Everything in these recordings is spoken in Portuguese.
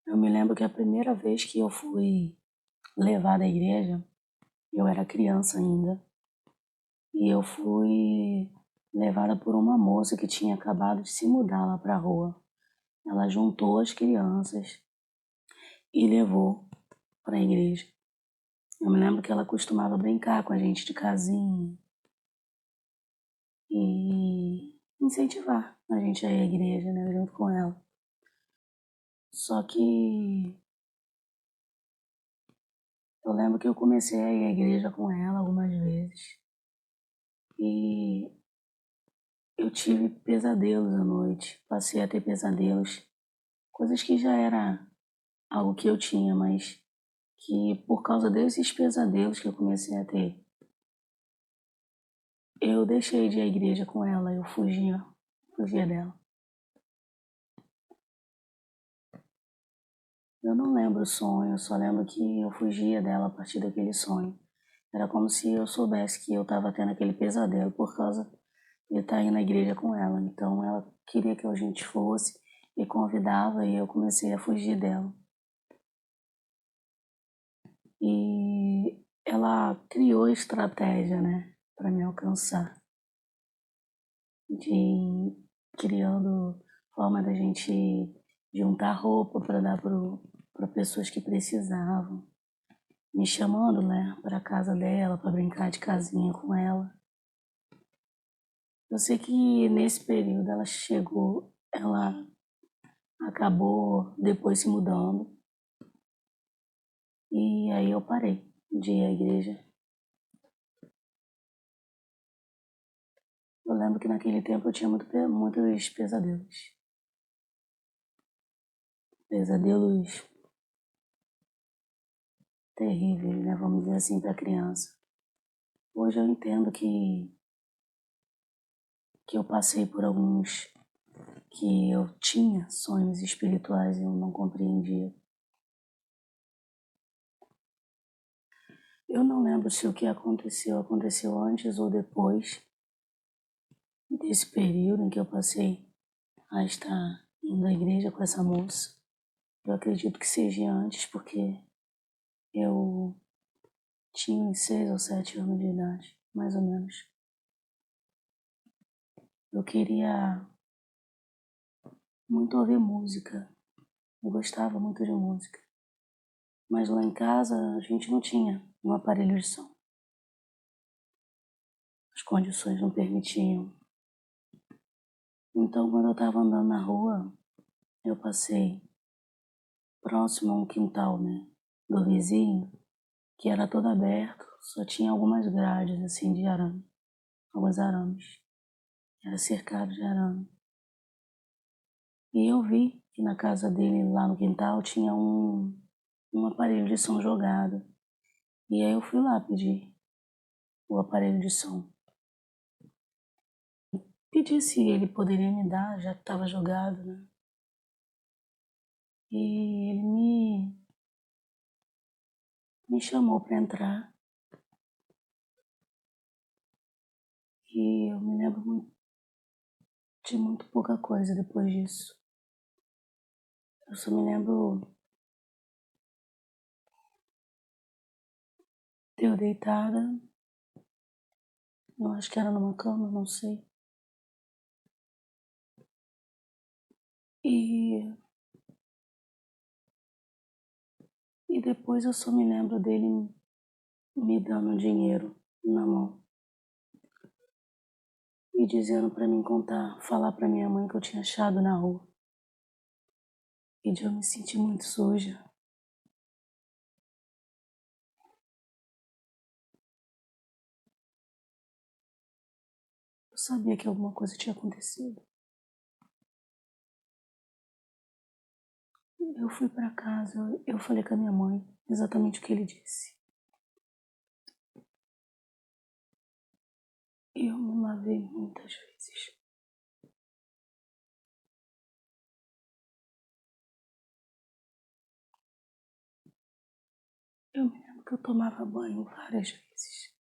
Eu me lembro que a primeira vez que eu fui levada à igreja, eu era criança ainda, e eu fui levada por uma moça que tinha acabado de se mudar lá para a rua. Ela juntou as crianças e levou para a igreja. Eu me lembro que ela costumava brincar com a gente de casinha e incentivar a gente a ir à igreja, né, junto com ela. Só que eu lembro que eu comecei a ir à igreja com ela algumas vezes e eu tive pesadelos à noite. Passei a ter pesadelos, coisas que já era algo que eu tinha, mas que por causa desses pesadelos que eu comecei a ter, eu deixei de ir à igreja com ela, eu fugia dela. Eu não lembro o sonho, eu só lembro que eu fugia dela a partir daquele sonho. Era como se eu soubesse que eu estava tendo aquele pesadelo por causa de estar indo na igreja com ela. Então ela queria que a gente fosse e convidava e eu comecei a fugir dela. E ela criou estratégia, né, para me alcançar, de criando forma da gente juntar roupa para dar para pessoas que precisavam, me chamando, né, para casa dela para brincar de casinha com ela. Eu sei que nesse período ela acabou depois se mudando e aí eu parei de ir à igreja. Eu lembro que naquele tempo eu tinha muitos pesadelos. Pesadelos terríveis, né? Vamos dizer assim, para criança. Hoje eu entendo que eu passei por alguns que eu tinha sonhos espirituais e eu não compreendia. Eu não lembro se o que aconteceu antes ou depois desse período em que eu passei a estar indo à igreja com essa moça. Eu acredito que seja antes, porque eu tinha uns 6 ou 7 anos de idade, mais ou menos. Eu queria muito ouvir música. Eu gostava muito de música. Mas lá em casa a gente não tinha um aparelho de som. As condições não permitiam. Então, quando eu estava andando na rua, eu passei próximo a um quintal, né, do vizinho, que era todo aberto, só tinha algumas grades, assim, de arame, alguns arames. Era cercado de arame. E eu vi que na casa dele, lá no quintal, tinha um aparelho de som jogado. E aí eu fui lá pedir o aparelho de som. Pedi se ele poderia me dar, já que estava jogado, né? E ele me chamou para entrar. E eu me lembro de muito pouca coisa depois disso. Eu só me lembro de eu deitada, eu acho que era numa cama, não sei. E, e depois eu só me lembro dele me dando dinheiro na mão e dizendo para mim falar para minha mãe que eu tinha achado na rua. E de eu me sentir muito suja. Eu sabia que alguma coisa tinha acontecido. Eu fui para casa, eu falei com a minha mãe exatamente o que ele disse. E eu me lavei muitas vezes. Eu me lembro que eu tomava banho várias vezes.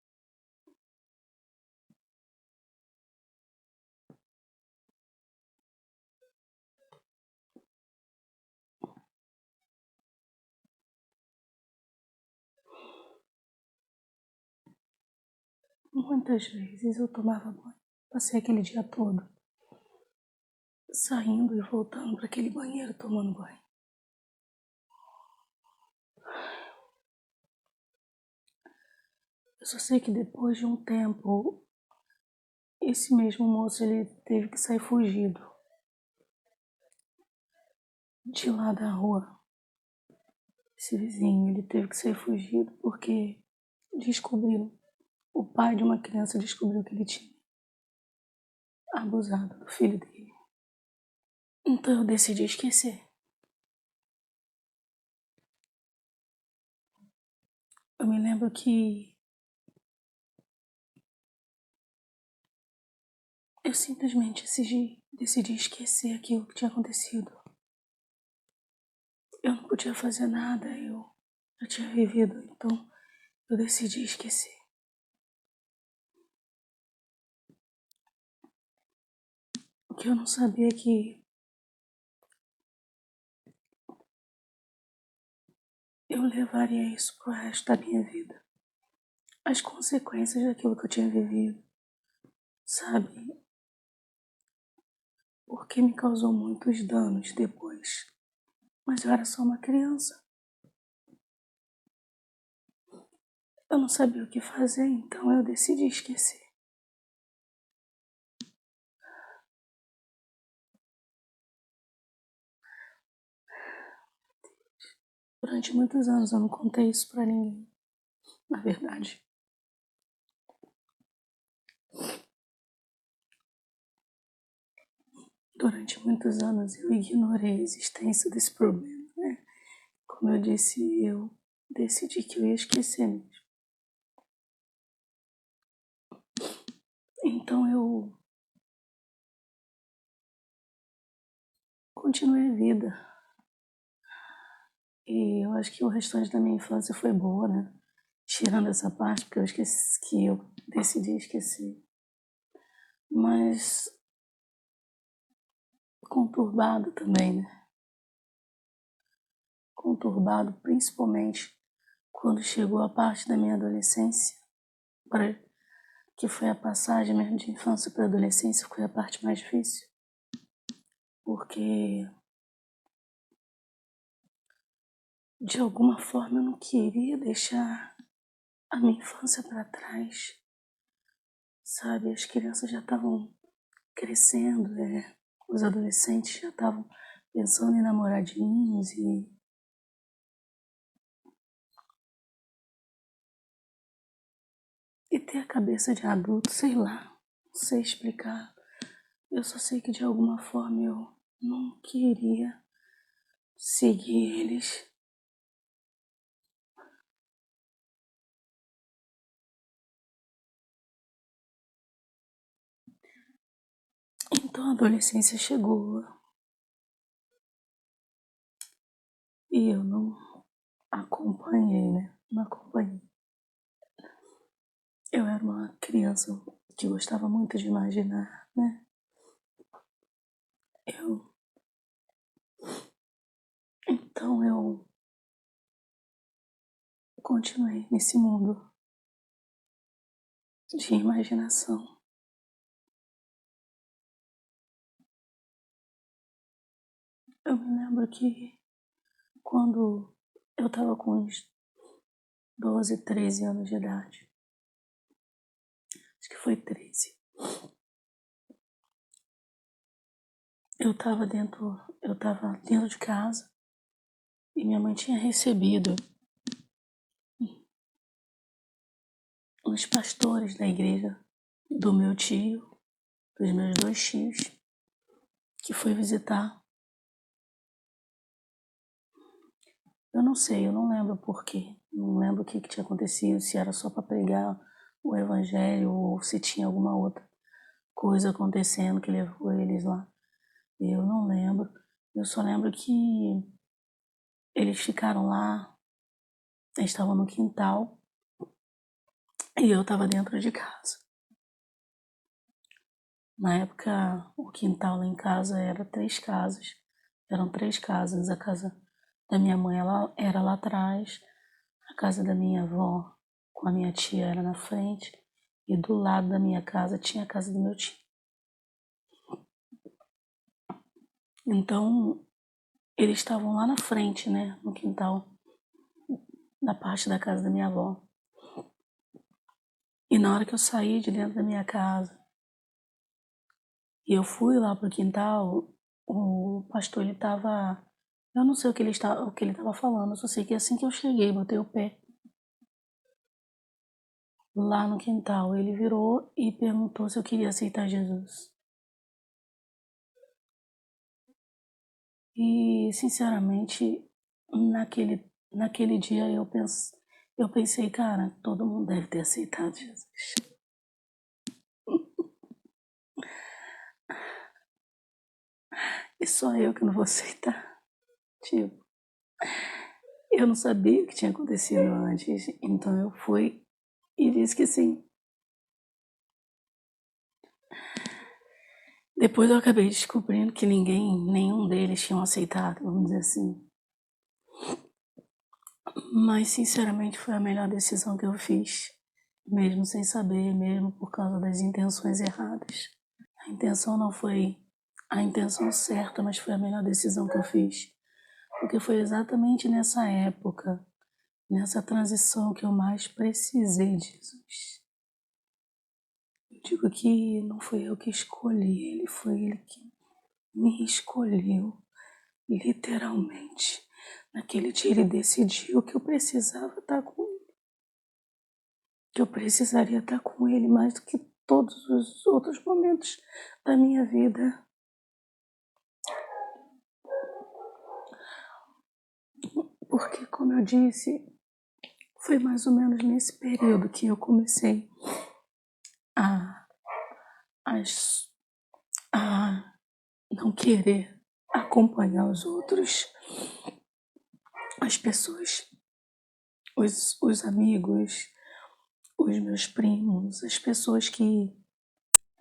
Muitas vezes eu tomava banho. Passei aquele dia todo saindo e voltando para aquele banheiro tomando banho. Eu só sei que depois de um tempo, esse mesmo moço ele teve que sair fugido de lá da rua. Esse vizinho, ele teve que sair fugido porque descobriu, o pai de uma criança descobriu que ele tinha abusado do filho dele. Então eu decidi esquecer. Eu me lembro que eu simplesmente decidi esquecer aquilo que tinha acontecido. Eu não podia fazer nada, eu já tinha vivido, então eu decidi esquecer. O que eu não sabia é que eu levaria isso pro resto da minha vida. As consequências daquilo que eu tinha vivido, sabe? Porque me causou muitos danos depois. Mas eu era só uma criança. Eu não sabia o que fazer, então eu decidi esquecer. Durante muitos anos eu não contei isso pra ninguém, na verdade. Durante muitos anos eu ignorei a existência desse problema, né? Como eu disse, eu decidi que eu ia esquecer mesmo. Então eu continuei a vida. E eu acho que o restante da minha infância foi boa, né? Tirando essa parte, porque eu esqueci que eu decidi esquecer. Mas conturbado também, né? Conturbado principalmente quando chegou a parte da minha adolescência, que foi a passagem mesmo de infância para adolescência, foi a parte mais difícil. Porque de alguma forma eu não queria deixar a minha infância para trás, sabe? As crianças já estavam crescendo, os adolescentes já estavam pensando em namoradinhos e ter a cabeça de adulto, sei lá, não sei explicar. Eu só sei que de alguma forma eu não queria seguir eles. Então a adolescência chegou e eu não acompanhei, né? Não acompanhei. Eu era uma criança que gostava muito de imaginar, né? Eu, então eu continuei nesse mundo de imaginação. Eu me lembro que quando eu tava com uns 12, 13 anos de idade, acho que foi 13, eu tava dentro de casa e minha mãe tinha recebido uns pastores da igreja do meu tio, dos meus dois tios, que foi visitar. Eu não sei, eu não lembro por quê. Não lembro o que tinha acontecido, se era só para pregar o evangelho ou se tinha alguma outra coisa acontecendo que levou eles lá. Eu não lembro. Eu só lembro que eles ficaram lá, eles estavam no quintal e eu estava dentro de casa. Na época, o quintal lá em casa era 3 casas. Eram 3 casas. A casa da minha mãe ela era lá atrás, a casa da minha avó com a minha tia era na frente e do lado da minha casa tinha a casa do meu tio. Então, eles estavam lá na frente, né, no quintal, da parte da casa da minha avó. E na hora que eu saí de dentro da minha casa e eu fui lá pro quintal, o pastor, ele tava... Eu não sei o que ele estava falando, eu só sei que assim que eu cheguei, botei o pé lá no quintal, ele virou e perguntou se eu queria aceitar Jesus. E, sinceramente, naquele dia eu pensei, cara, todo mundo deve ter aceitado Jesus. E só eu que não vou aceitar. Tipo, eu não sabia o que tinha acontecido antes, então eu fui e disse que sim. Depois eu acabei descobrindo que nenhum deles tinham aceitado, vamos dizer assim. Mas, sinceramente, foi a melhor decisão que eu fiz. Mesmo sem saber, mesmo por causa das intenções erradas. A intenção não foi a intenção certa, mas foi a melhor decisão que eu fiz. Porque foi exatamente nessa época, nessa transição, que eu mais precisei de Jesus. Eu digo que não foi eu que escolhi ele, foi ele que me escolheu, literalmente. Naquele dia ele decidiu que eu precisava estar com ele, que eu precisaria estar com ele mais do que todos os outros momentos da minha vida. Porque, como eu disse, foi mais ou menos nesse período que eu comecei a, a, a não querer acompanhar os outros, as pessoas, os amigos, os meus primos, as pessoas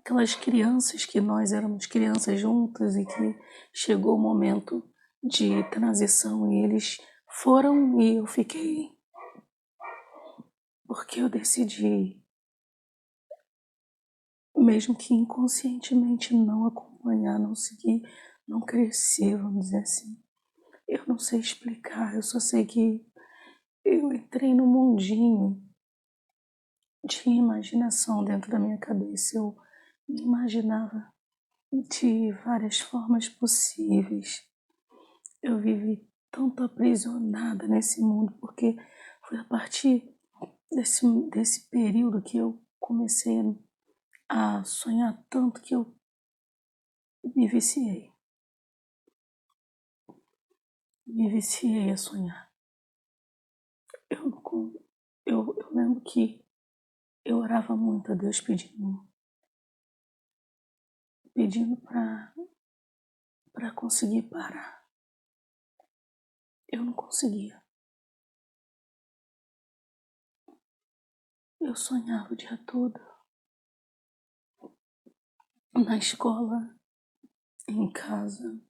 aquelas crianças que nós éramos crianças juntas e que chegou o momento de transição e eles foram e eu fiquei. Porque eu decidi, mesmo que inconscientemente, não acompanhar, não seguir, não crescer, vamos dizer assim. Eu não sei explicar, eu só sei que eu entrei num mundinho de imaginação dentro da minha cabeça. Eu me imaginava de várias formas possíveis. Eu vivi tanto aprisionada nesse mundo, porque foi a partir desse período que eu comecei a sonhar tanto que eu me viciei. Me viciei a sonhar. Eu, não, eu lembro que eu orava muito a Deus pedindo para conseguir parar. Eu não conseguia. Eu sonhava o dia todo. Na escola, em casa.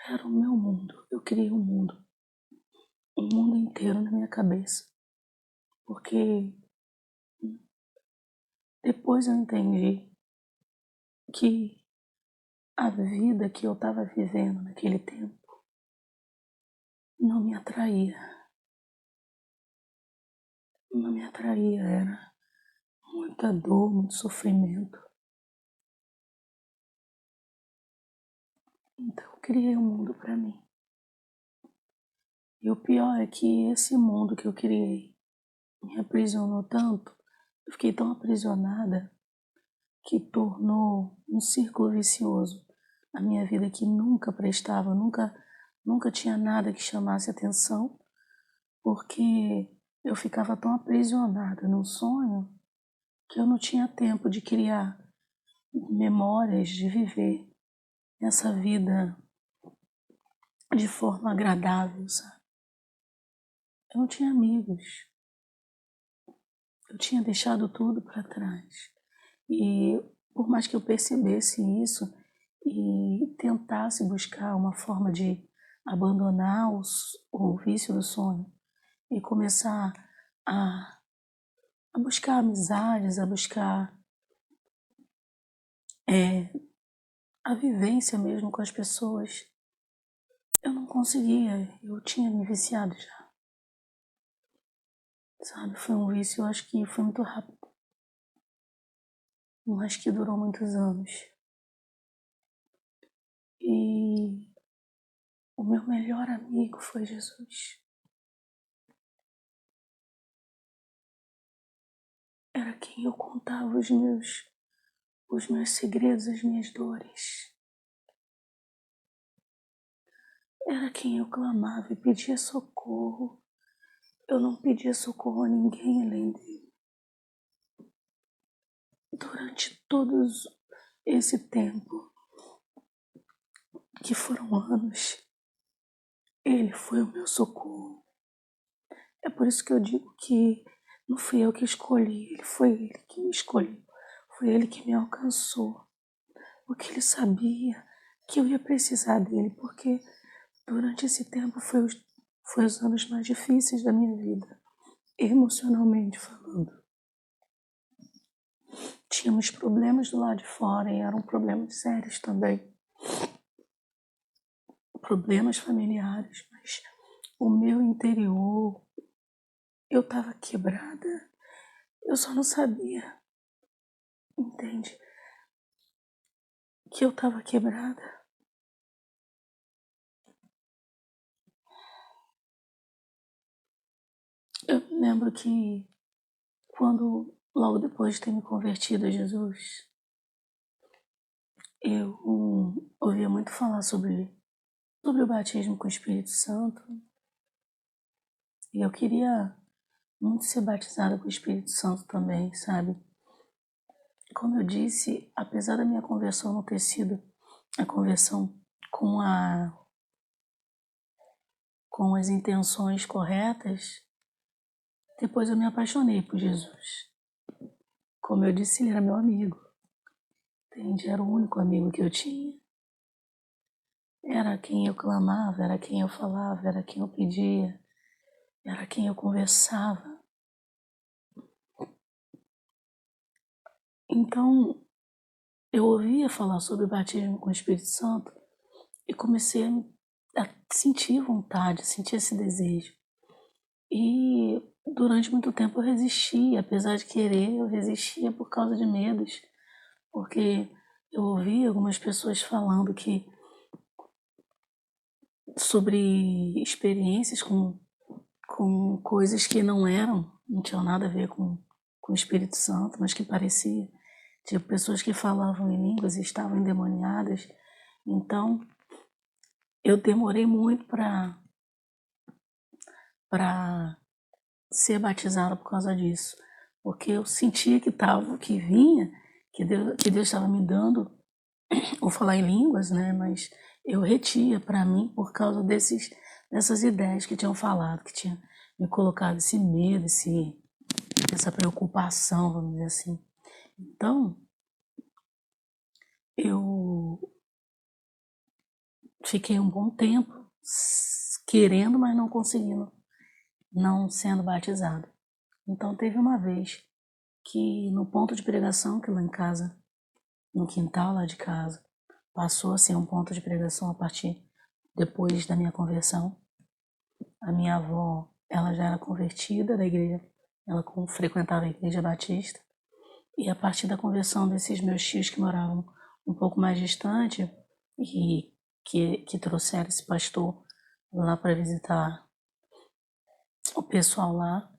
Era o meu mundo. Eu criei um mundo. Um mundo inteiro na minha cabeça. Porque depois eu entendi que a vida que eu estava vivendo naquele tempo não me atraía. Não me atraía, era muita dor, muito sofrimento. Então eu criei um mundo para mim. E o pior é que esse mundo que eu criei me aprisionou tanto, eu fiquei tão aprisionada que tornou um círculo vicioso a minha vida que nunca prestava, nunca tinha nada que chamasse atenção, porque eu ficava tão aprisionada num sonho que eu não tinha tempo de criar memórias, de viver essa vida de forma agradável, sabe? Eu não tinha amigos, eu tinha deixado tudo para trás. E por mais que eu percebesse isso e tentasse buscar uma forma de abandonar o vício do sonho e começar a a buscar amizades, a buscar a vivência mesmo com as pessoas. Eu não conseguia, eu tinha me viciado já. Sabe, foi um vício, eu acho que foi muito rápido, mas que durou muitos anos. E o meu melhor amigo foi Jesus. Era quem eu contava os meus segredos, as minhas dores. Era quem eu clamava e pedia socorro. Eu não pedia socorro a ninguém além dele. Durante todo esse tempo, que foram anos, ele foi o meu socorro. É por isso que eu digo que não fui eu que escolhi, foi ele que me escolheu. Foi ele que me alcançou. Porque ele sabia que eu ia precisar dele, porque durante esse tempo foi os anos mais difíceis da minha vida, emocionalmente falando. Tínhamos problemas do lado de fora e eram problemas sérios também. Problemas familiares, mas o meu interior, eu estava quebrada. Eu só não sabia, entende? Que eu estava quebrada. Eu me lembro que logo depois de ter me convertido a Jesus, eu ouvia muito falar sobre o batismo com o Espírito Santo. E eu queria muito ser batizada com o Espírito Santo também, sabe? Como eu disse, apesar da minha conversão não ter sido a conversão com, com as intenções corretas, depois eu me apaixonei por Jesus. Como eu disse, ele era meu amigo. Entende? Era o único amigo que eu tinha. Era quem eu clamava, era quem eu falava, era quem eu pedia, era quem eu conversava. Então, eu ouvia falar sobre o batismo com o Espírito Santo e comecei a sentir vontade, a sentir esse desejo. E durante muito tempo eu resistia, apesar de querer, eu resistia por causa de medos, porque eu ouvi algumas pessoas falando que sobre experiências com coisas que não tinham nada a ver com o Espírito Santo, mas que parecia. Tipo, pessoas que falavam em línguas e estavam endemoniadas. Então, eu demorei muito para ser batizada por causa disso. Porque eu sentia que vinha, que Deus estava me dando, ou falar em línguas, né? Mas eu retia para mim por causa dessas ideias que tinham falado, que tinha me colocado esse medo, essa preocupação, vamos dizer assim. Então, eu fiquei um bom tempo querendo, mas não conseguindo, não sendo batizado. Então, teve uma vez que no ponto de pregação, que lá em casa, no quintal lá de casa, passou a ser um ponto de pregação a partir depois da minha conversão. A minha avó, ela já era convertida da igreja, ela frequentava a igreja batista, e a partir da conversão desses meus tios que moravam um pouco mais distante e que trouxeram esse pastor lá para visitar o pessoal lá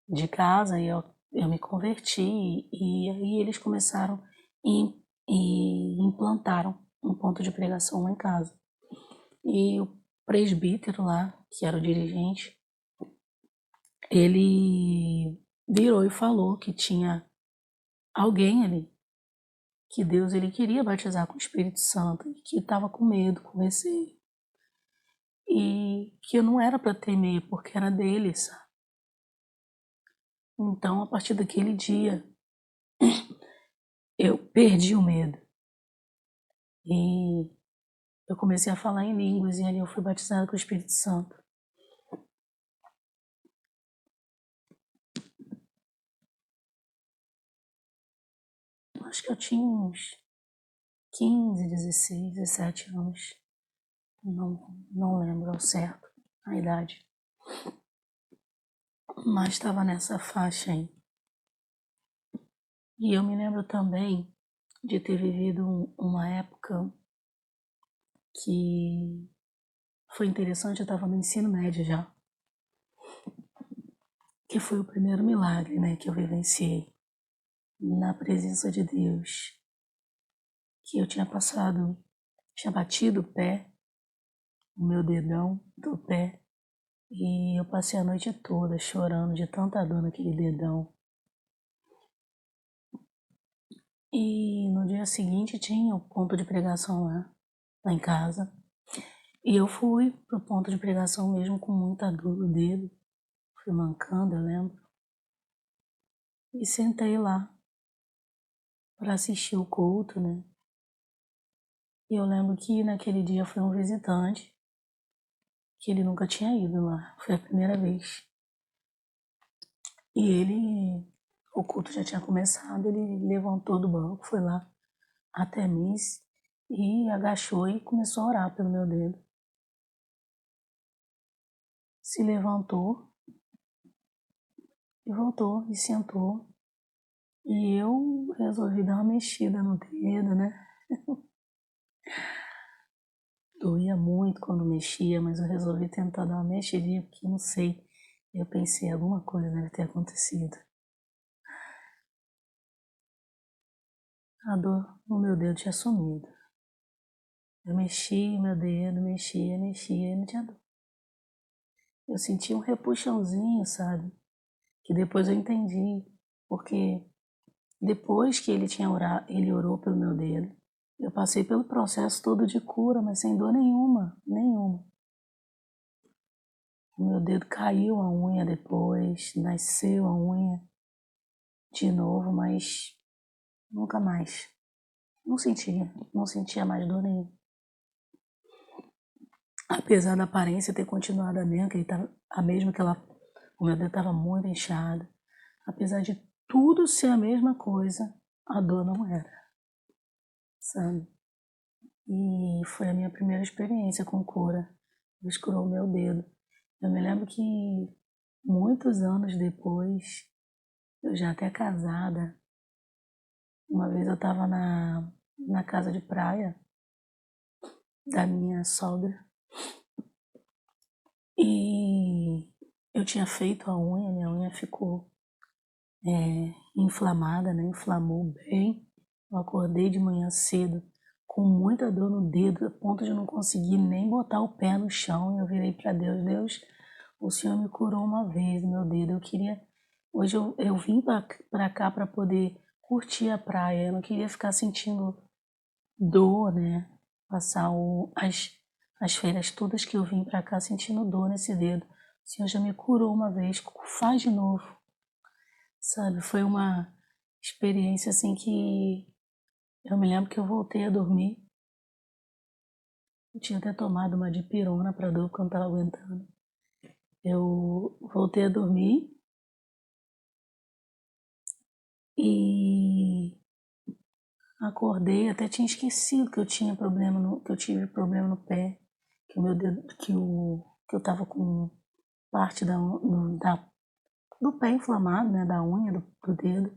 de casa, e eu me converti, e aí eles começaram e implantaram um ponto de pregação lá em casa. E o presbítero lá, que era o dirigente, ele virou e falou que tinha alguém ali, que Deus ele queria batizar com o Espírito Santo, e que estava com medo, com receio. E que eu não era para temer, porque era dele, sabe? Então, a partir daquele dia, eu perdi o medo. E eu comecei a falar em línguas, e ali eu fui batizada com o Espírito Santo. acho que eu tinha uns 15, 16, 17 anos. Não lembro ao certo a idade. Mas estava nessa faixa aí. E eu me lembro também de ter vivido uma época que foi interessante. Eu estava no ensino médio já, que foi o primeiro milagre, né, que eu vivenciei na presença de Deus, que eu tinha batido o pé, o meu dedão do pé, e eu passei a noite toda chorando de tanta dor naquele dedão. E no dia seguinte tinha o ponto de pregação lá em casa. E eu fui pro ponto de pregação mesmo com muita dor no dedo. Fui mancando, eu lembro. E sentei lá para assistir o culto, né? E eu lembro que naquele dia foi um visitante, que ele nunca tinha ido lá. Foi a primeira vez. E o culto já tinha começado, ele levantou do banco, foi lá até mim e agachou e começou a orar pelo meu dedo. Se levantou e voltou e sentou. E eu resolvi dar uma mexida no dedo, né? Doía muito quando mexia, mas eu resolvi tentar dar uma mexidinha, porque não sei. Eu pensei, alguma coisa deve ter acontecido. A dor no meu dedo tinha sumido. Eu mexia meu dedo, mexia e não tinha dor. Eu senti um repuxãozinho, sabe? Que depois eu entendi, porque depois que ele orou pelo meu dedo, eu passei pelo processo todo de cura, mas sem dor nenhuma, nenhuma. O meu dedo caiu a unha depois, nasceu a unha de novo, mas nunca mais. Não sentia mais dor nenhuma. Apesar da aparência ter continuado a mesma, o meu dedo estava muito inchado. Apesar de tudo ser a mesma coisa, a dor não era, sabe? E foi a minha primeira experiência com cura. Deus curou o meu dedo. Eu me lembro que muitos anos depois, eu já até casada, uma vez eu estava na casa de praia da minha sogra e eu tinha feito a unha, minha unha ficou inflamada, né? Inflamou bem. Eu acordei de manhã cedo com muita dor no dedo, a ponto de não conseguir nem botar o pé no chão. Eu virei para Deus, Deus, o Senhor me curou uma vez no meu dedo. Hoje eu vim para cá para poder curtir a praia. Eu não queria ficar sentindo dor, né? Passar as férias todas que eu vim para cá sentindo dor nesse dedo. O Senhor já me curou uma vez, faz de novo, sabe? Foi uma experiência assim que eu me lembro que eu voltei a dormir. Eu tinha até tomado uma dipirona para dor porque eu não estava aguentando. Eu voltei a dormir e acordei, até tinha esquecido que eu tive problema no pé, que o meu dedo, que eu tava com parte do pé inflamado, né, da unha do dedo.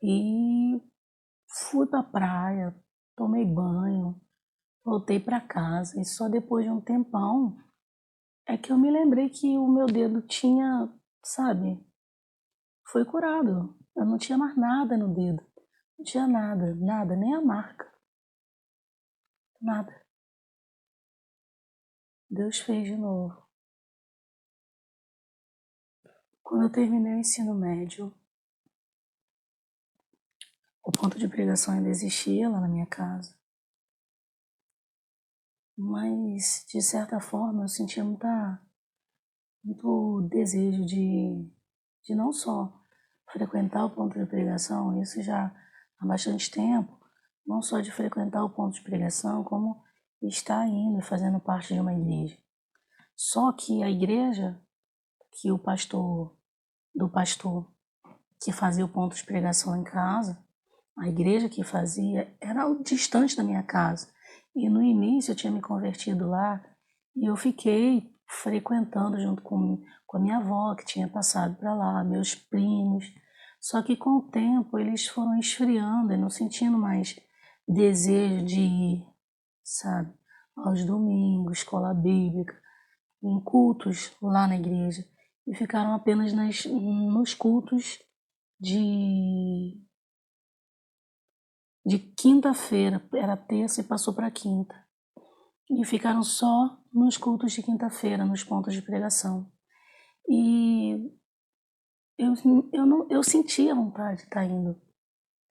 E fui pra praia, tomei banho, voltei pra casa e só depois de um tempão é que eu me lembrei que o meu dedo tinha, sabe, foi curado. Eu não tinha mais nada no dedo. Não tinha nada, nada, nem a marca. Nada. Deus fez de novo. Quando eu terminei o ensino médio, o ponto de pregação ainda existia lá na minha casa. Mas, de certa forma, eu sentia muito desejo de não só frequentar o ponto de pregação, isso já há bastante tempo, não só de frequentar o ponto de pregação, como estar indo e fazendo parte de uma igreja. Só que a igreja que do pastor que fazia o ponto de pregação em casa, A igreja que fazia era distante da minha casa. E no início eu tinha me convertido lá e eu fiquei frequentando junto com a minha avó, que tinha passado para lá, meus primos. Só que com o tempo eles foram esfriando e não sentindo mais desejo de ir, sabe, aos domingos, escola bíblica, em cultos lá na igreja. E ficaram apenas nos cultos de de quinta-feira, era terça e passou para quinta. E ficaram só nos cultos de quinta-feira, nos pontos de pregação. E eu, eu sentia vontade de estar indo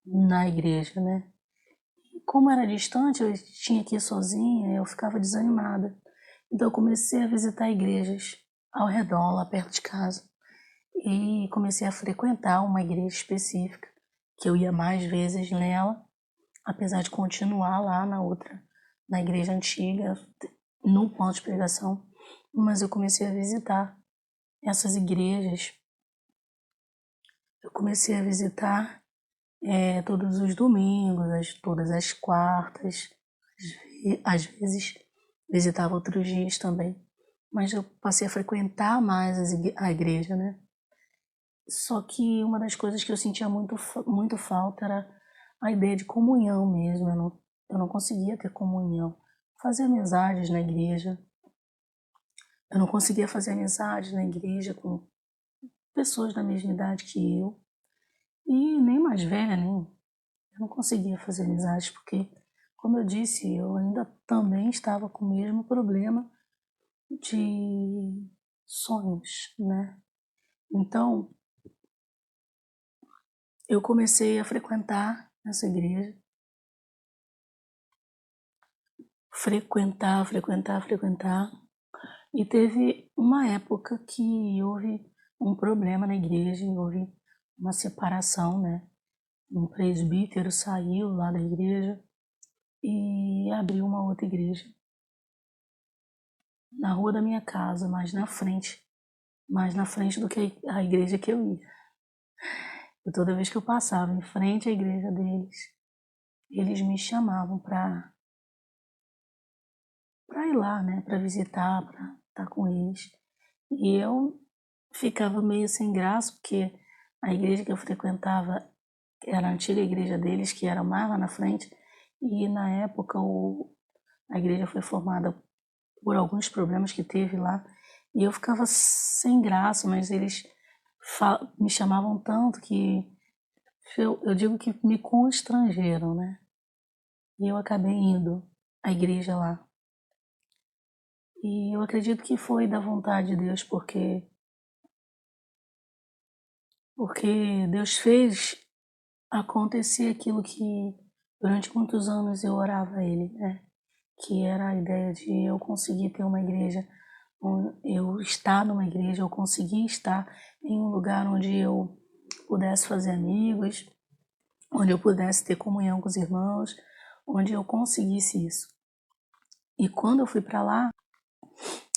na igreja, né? Como era distante, eu tinha que ir sozinha, eu ficava desanimada. Então eu comecei a visitar igrejas ao redor, lá perto de casa. E comecei a frequentar uma igreja específica, que eu ia mais vezes nela, apesar de continuar lá na igreja antiga, no ponto de pregação, mas eu comecei a visitar essas igrejas. Eu comecei a visitar todos os domingos, todas as quartas, às vezes visitava outros dias também, mas eu passei a frequentar mais a igreja, né? Só que uma das coisas que eu sentia muito falta era a ideia de comunhão mesmo. Eu não conseguia ter comunhão. Fazer amizades na igreja. Eu não conseguia fazer amizades na igreja com pessoas da mesma idade que eu. E nem mais velha, nem. Eu não conseguia fazer amizades porque, como eu disse, eu ainda também estava com o mesmo problema de sonhos, né? Então, eu comecei a frequentar essa igreja. Frequentar. E teve uma época que houve um problema na igreja, houve uma separação, né? Um presbítero saiu lá da igreja e abriu uma outra igreja na rua da minha casa, mais na frente do que a igreja que eu ia. E toda vez que eu passava em frente à igreja deles, eles me chamavam para ir lá, né? Para visitar, para estar com eles. E eu ficava meio sem graça, porque a igreja que eu frequentava era a antiga igreja deles, que era mais lá na frente, e na época a igreja foi formada por alguns problemas que teve lá, e eu ficava sem graça, mas eles me chamavam tanto que eu digo que me constrangeram, né? E eu acabei indo à igreja lá. E eu acredito que foi da vontade de Deus, porque Deus fez acontecer aquilo que durante muitos anos eu orava a Ele, né? Que era a ideia de eu conseguir ter uma igreja, eu estar numa igreja, eu conseguir estar em um lugar onde eu pudesse fazer amigos, onde eu pudesse ter comunhão com os irmãos, onde eu conseguisse isso. E quando eu fui para lá,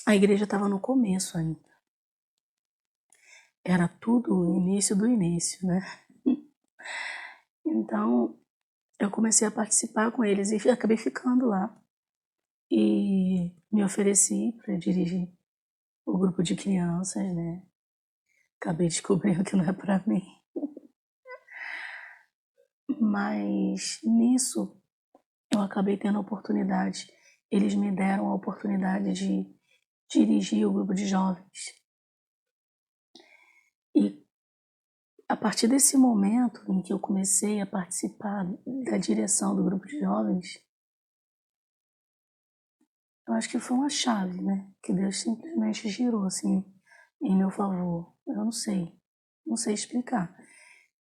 a igreja estava no começo ainda. Era tudo o início do início, né? Então, eu comecei a participar com eles e acabei ficando lá. E me ofereci para dirigir o grupo de crianças, né? Acabei descobrindo que não é para mim. Mas nisso eu acabei tendo a oportunidade. Eles me deram a oportunidade de dirigir o grupo de jovens. E a partir desse momento em que eu comecei a participar da direção do grupo de jovens, eu acho que foi uma chave, né? Que Deus simplesmente girou assim em meu favor. Eu não sei explicar.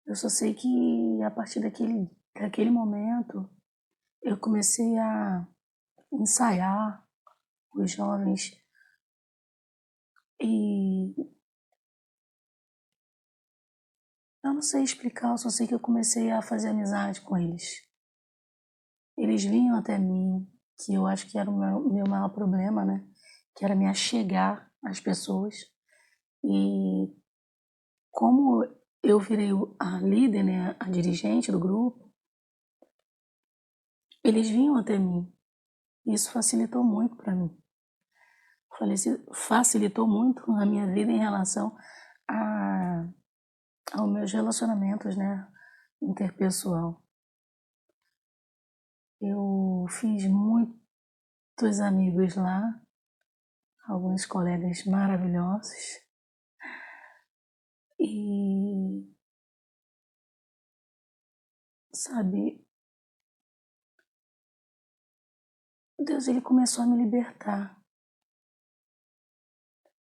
Eu só sei que a partir daquele momento eu comecei a ensaiar os jovens e eu não sei explicar, eu só sei que eu comecei a fazer amizade com eles. Eles vinham até mim, que eu acho que era o meu maior problema, né? Que era me achegar às pessoas. E como eu virei a líder, né, a dirigente do grupo, eles vinham até mim. Isso facilitou muito para mim. Facilitou muito a minha vida em relação a, aos meus relacionamentos, né, interpessoal. Eu fiz muitos amigos lá, alguns colegas maravilhosos. E, sabe, Deus ele começou a me libertar.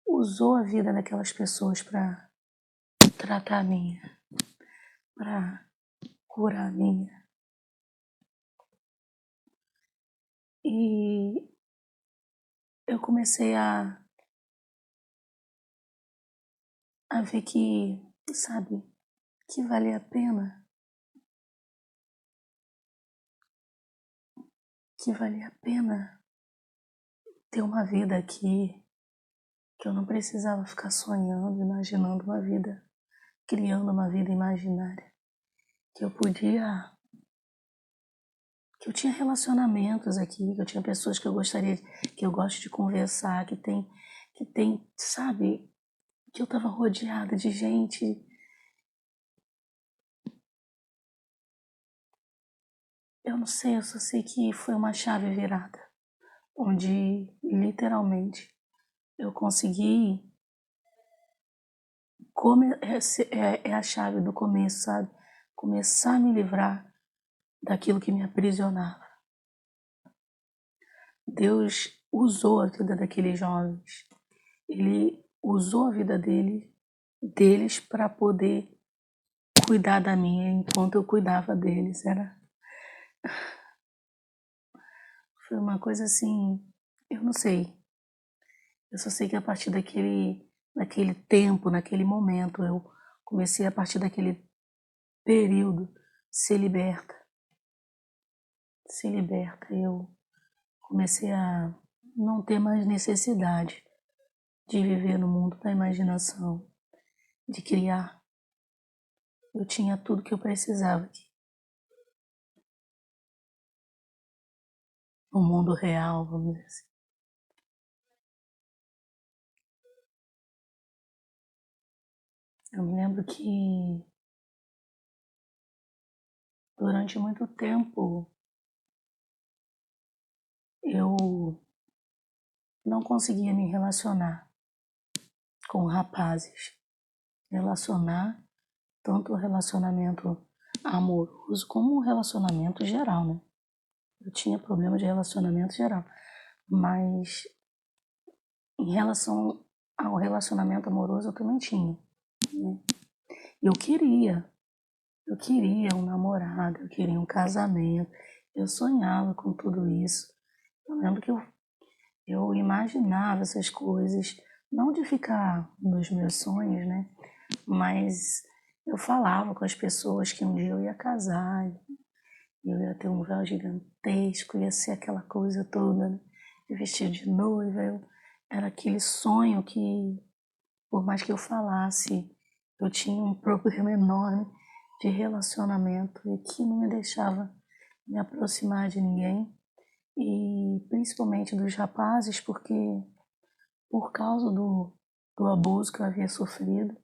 Usou a vida daquelas pessoas para tratar a minha, para curar a minha. E eu comecei a ver que, sabe, que valia a pena, que valia a pena ter uma vida aqui, que eu não precisava ficar sonhando, imaginando uma vida, criando uma vida imaginária, que eu podia, que eu tinha relacionamentos aqui, que eu tinha pessoas que eu gostaria, que eu gosto de conversar, que tem, sabe, que eu estava rodeada de gente. Eu não sei, eu só sei que foi uma chave virada, onde literalmente eu consegui. É a chave do começo, sabe? Começar a me livrar daquilo que me aprisionava. Deus usou a vida daqueles jovens. Ele usou a vida deles para poder cuidar da minha enquanto eu cuidava deles. Foi uma coisa assim, eu não sei. Eu só sei que a partir daquele tempo, naquele momento, eu comecei a partir daquele período ser liberta. Ser liberta. Eu comecei a não ter mais necessidade de viver no mundo da imaginação, de criar. Eu tinha tudo que eu precisava aqui. No mundo real, vamos dizer assim. Eu me lembro que durante muito tempo eu não conseguia me relacionar com rapazes. Relacionar tanto o relacionamento amoroso como o relacionamento geral, né? Eu tinha problema de relacionamento geral, mas em relação ao relacionamento amoroso eu também tinha, né? Eu queria um namorado, eu queria um casamento, eu sonhava com tudo isso. Eu lembro que eu imaginava essas coisas, não de ficar nos meus sonhos, né? Mas eu falava com as pessoas que um dia eu ia casar, eu ia ter um véu gigantesco, ia ser aquela coisa toda, né? De vestido de noiva. Era aquele sonho que, por mais que eu falasse, eu tinha um problema enorme de relacionamento e que não me deixava me aproximar de ninguém, e principalmente dos rapazes, porque por causa do abuso que eu havia sofrido,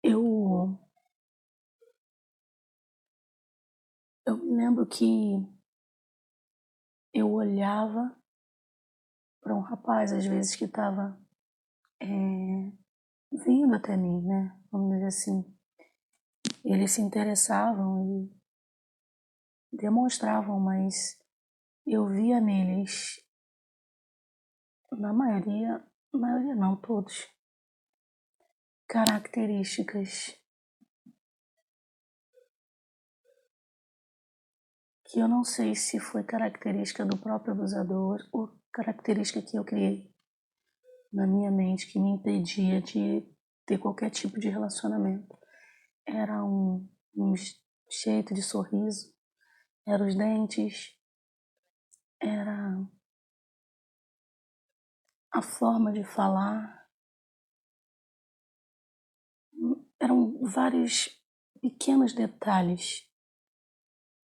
eu, eu me lembro que eu olhava para um rapaz, às vezes, que estava vindo até mim, né? Vamos dizer assim. Eles se interessavam e demonstravam, mas eu via neles, na maioria não, todos, características que eu não sei se foi característica do próprio abusador ou característica que eu criei na minha mente que me impedia de ter qualquer tipo de relacionamento. Era um jeito de sorriso, eram os dentes, era a forma de falar. Eram vários pequenos detalhes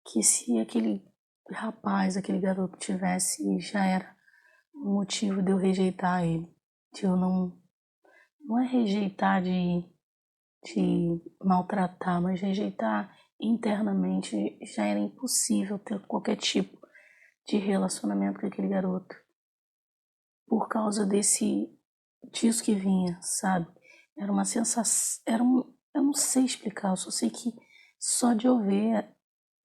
que se aquele rapaz, aquele garoto tivesse, já era um motivo de eu rejeitar ele. De eu não é rejeitar de maltratar, mas rejeitar internamente. Já era impossível ter qualquer tipo de relacionamento com aquele garoto por causa disso que vinha, sabe? Era uma sensação, eu não sei explicar, eu só sei que só de eu ver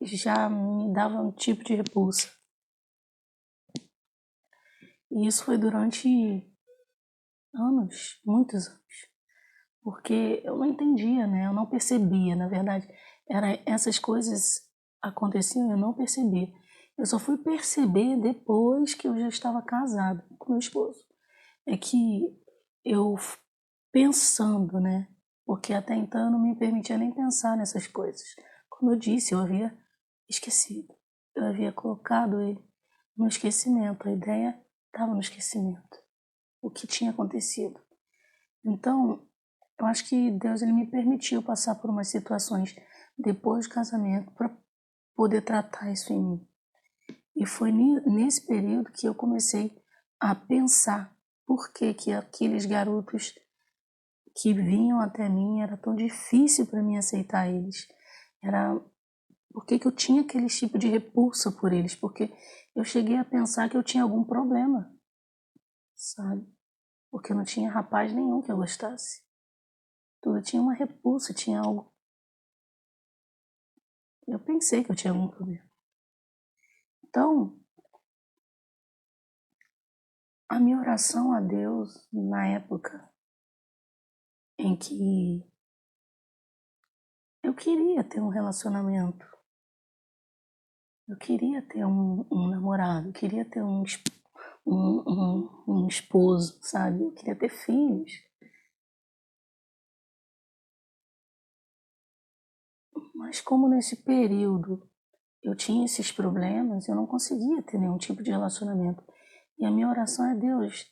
já me dava um tipo de repulsa. E isso foi durante anos, muitos anos, porque eu não entendia, né? Eu não percebia, na verdade, essas coisas aconteciam e eu não percebia. Eu só fui perceber depois que eu já estava casada com meu esposo. É que eu pensando, né? Porque até então eu não me permitia nem pensar nessas coisas. Como eu disse, eu havia esquecido. Eu havia colocado ele no esquecimento. A ideia estava no esquecimento. O que tinha acontecido. Então, eu acho que Deus ele me permitiu passar por umas situações depois do casamento para poder tratar isso em mim. E foi nesse período que eu comecei a pensar por que aqueles garotos que vinham até mim era tão difícil para mim aceitar eles. Era por que eu tinha aquele tipo de repulsa por eles, porque eu cheguei a pensar que eu tinha algum problema, sabe? Porque eu não tinha rapaz nenhum que eu gostasse. Tudo tinha uma repulsa, tinha algo. Eu pensei que eu tinha algum problema. Então, a minha oração a Deus na época em que eu queria ter um relacionamento, eu queria ter um namorado, eu queria ter um esposo, sabe? Eu queria ter filhos. Mas como nesse período eu tinha esses problemas, eu não conseguia ter nenhum tipo de relacionamento. E a minha oração é: Deus,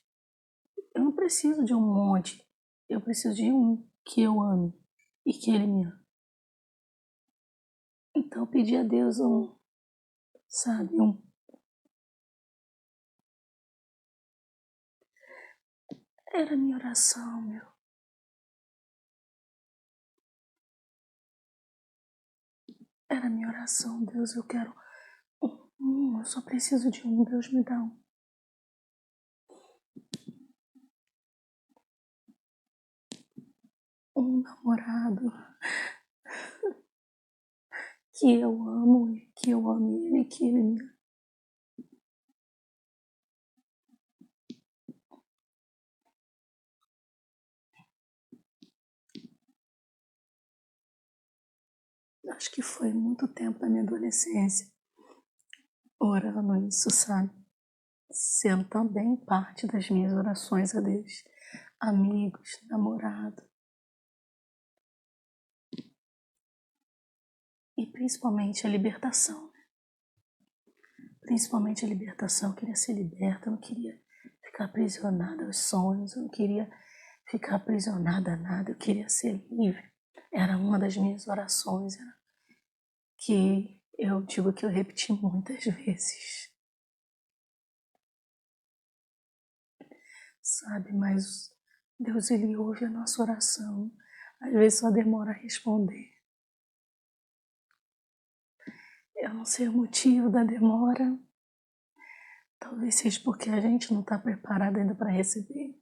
eu não preciso de um monte, eu preciso de um que eu ame e que ele me ame. Então eu pedi a Deus sabe, era a minha oração, meu. Era a minha oração, Deus, eu quero eu só preciso de um, Deus me dá um namorado que eu amo, que eu ame ele, que ele me ame. Acho que foi muito tempo da minha adolescência orando isso, sabe? Sendo também parte das minhas orações a Deus. Amigos, namorado. E principalmente a libertação. Principalmente a libertação. Eu queria ser liberta, eu não queria ficar aprisionada aos sonhos, eu não queria ficar aprisionada a nada, eu queria ser livre. Era uma das minhas orações, que eu digo que eu repeti muitas vezes. Sabe, mas Deus ele ouve a nossa oração. Às vezes só demora a responder. Eu não sei o motivo da demora. Talvez seja porque a gente não está preparado ainda para receber.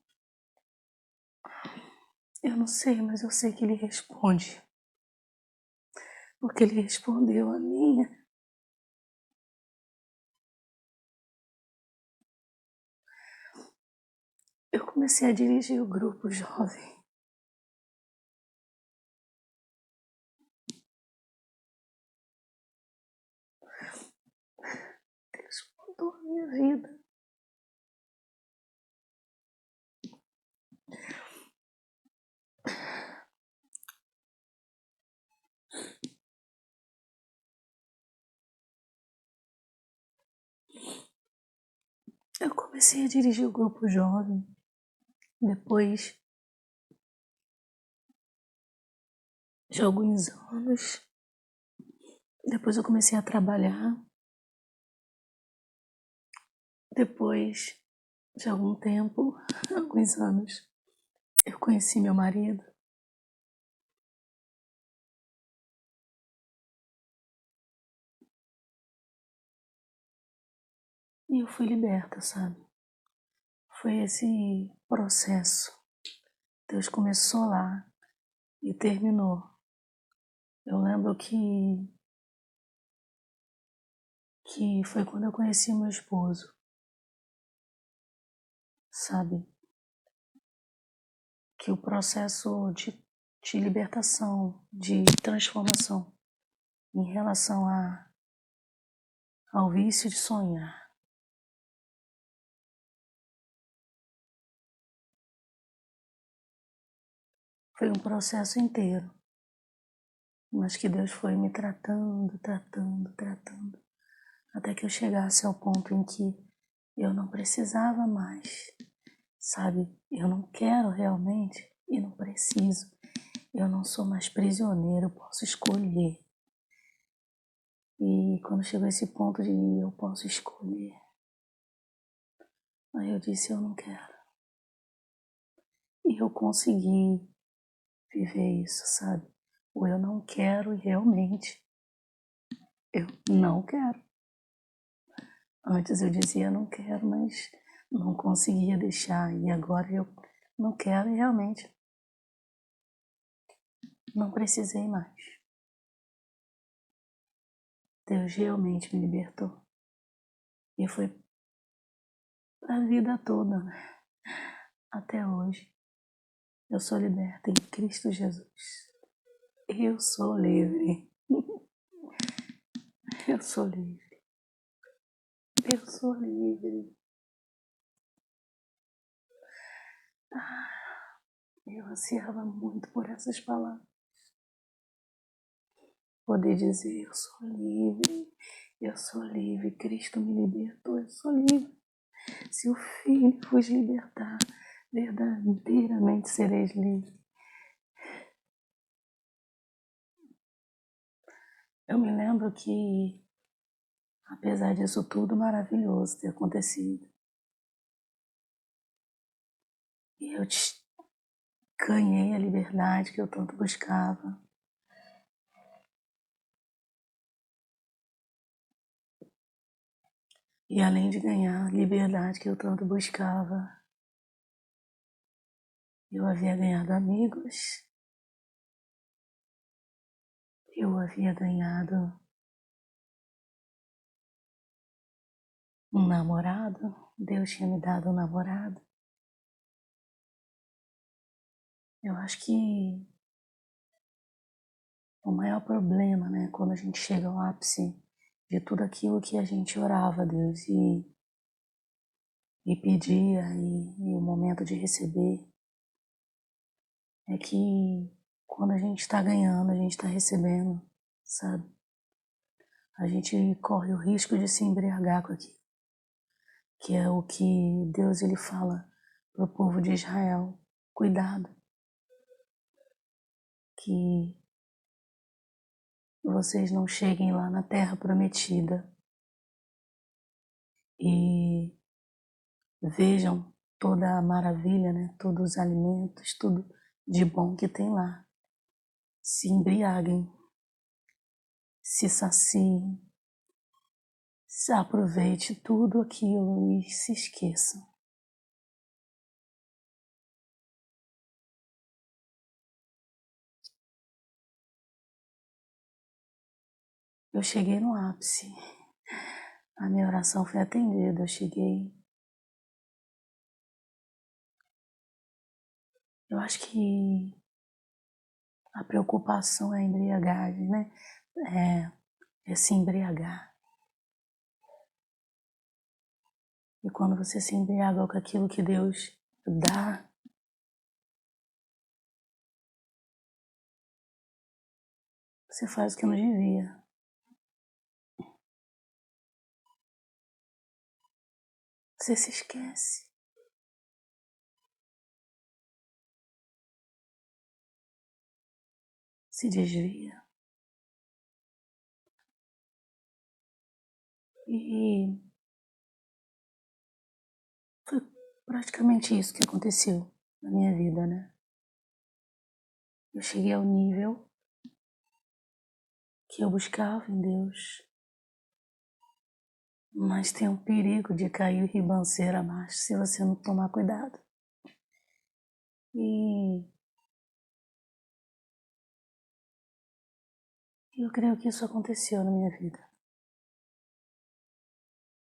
Eu não sei, mas eu sei que ele responde. Porque ele respondeu a minha. Eu comecei a dirigir o grupo jovem. Deus mudou a minha vida. Eu comecei a dirigir o grupo jovem. Depois de alguns anos. Depois eu comecei a trabalhar. Depois de algum tempo, alguns anos, eu conheci meu marido. E eu fui liberta, sabe? Foi esse processo. Deus começou lá e terminou. Eu lembro que foi quando eu conheci meu esposo, sabe? Que o processo de libertação, de transformação em relação ao vício de sonhar, foi um processo inteiro, mas que Deus foi me tratando, até que eu chegasse ao ponto em que eu não precisava mais, sabe? Eu não quero realmente e não preciso. Eu não sou mais prisioneiro, eu posso escolher. E quando chegou esse ponto de eu posso escolher, aí eu disse, eu não quero. E eu consegui viver isso, sabe? Ou eu não quero e realmente eu não quero. Antes eu dizia não quero, mas não conseguia deixar. E agora eu não quero e realmente não precisei mais. Deus realmente me libertou. E foi a vida toda, né? Até hoje. Eu sou liberta em Cristo Jesus. Eu sou livre. Eu sou livre. Eu sou livre. Eu ansiava muito por essas palavras. Poder dizer, eu sou livre. Eu sou livre. Cristo me libertou. Eu sou livre. Se o Filho vos libertar, verdadeiramente sereis livres. Eu me lembro que, apesar disso tudo maravilhoso ter acontecido, eu ganhei a liberdade que eu tanto buscava. E além de ganhar a liberdade que eu tanto buscava, eu havia ganhado amigos, eu havia ganhado um namorado, Deus tinha me dado um namorado. Eu acho que o maior problema, né, quando a gente chega ao ápice de tudo aquilo que a gente orava a Deus e pedia e o momento de receber, é que quando a gente está ganhando, a gente está recebendo, sabe? A gente corre o risco de se embriagar com aquilo, que é o que Deus ele fala para o povo de Israel. Cuidado, que vocês não cheguem lá na terra prometida e vejam toda a maravilha, né? Todos os alimentos, tudo de bom que tem lá. Se embriaguem, se saciem, se aproveite tudo aquilo e se esqueçam. Eu cheguei no ápice. A minha oração foi atendida. Eu cheguei. Eu acho que a preocupação é a embriagagem, né? É se embriagar. E quando você se embriaga com aquilo que Deus dá, você faz o que não devia. Você se esquece. se desvia. E foi praticamente isso que aconteceu na minha vida, né? Eu cheguei ao nível que eu buscava em Deus, mas tem um perigo de cair ribanceira abaixo se você não tomar cuidado. E eu creio que isso aconteceu na minha vida.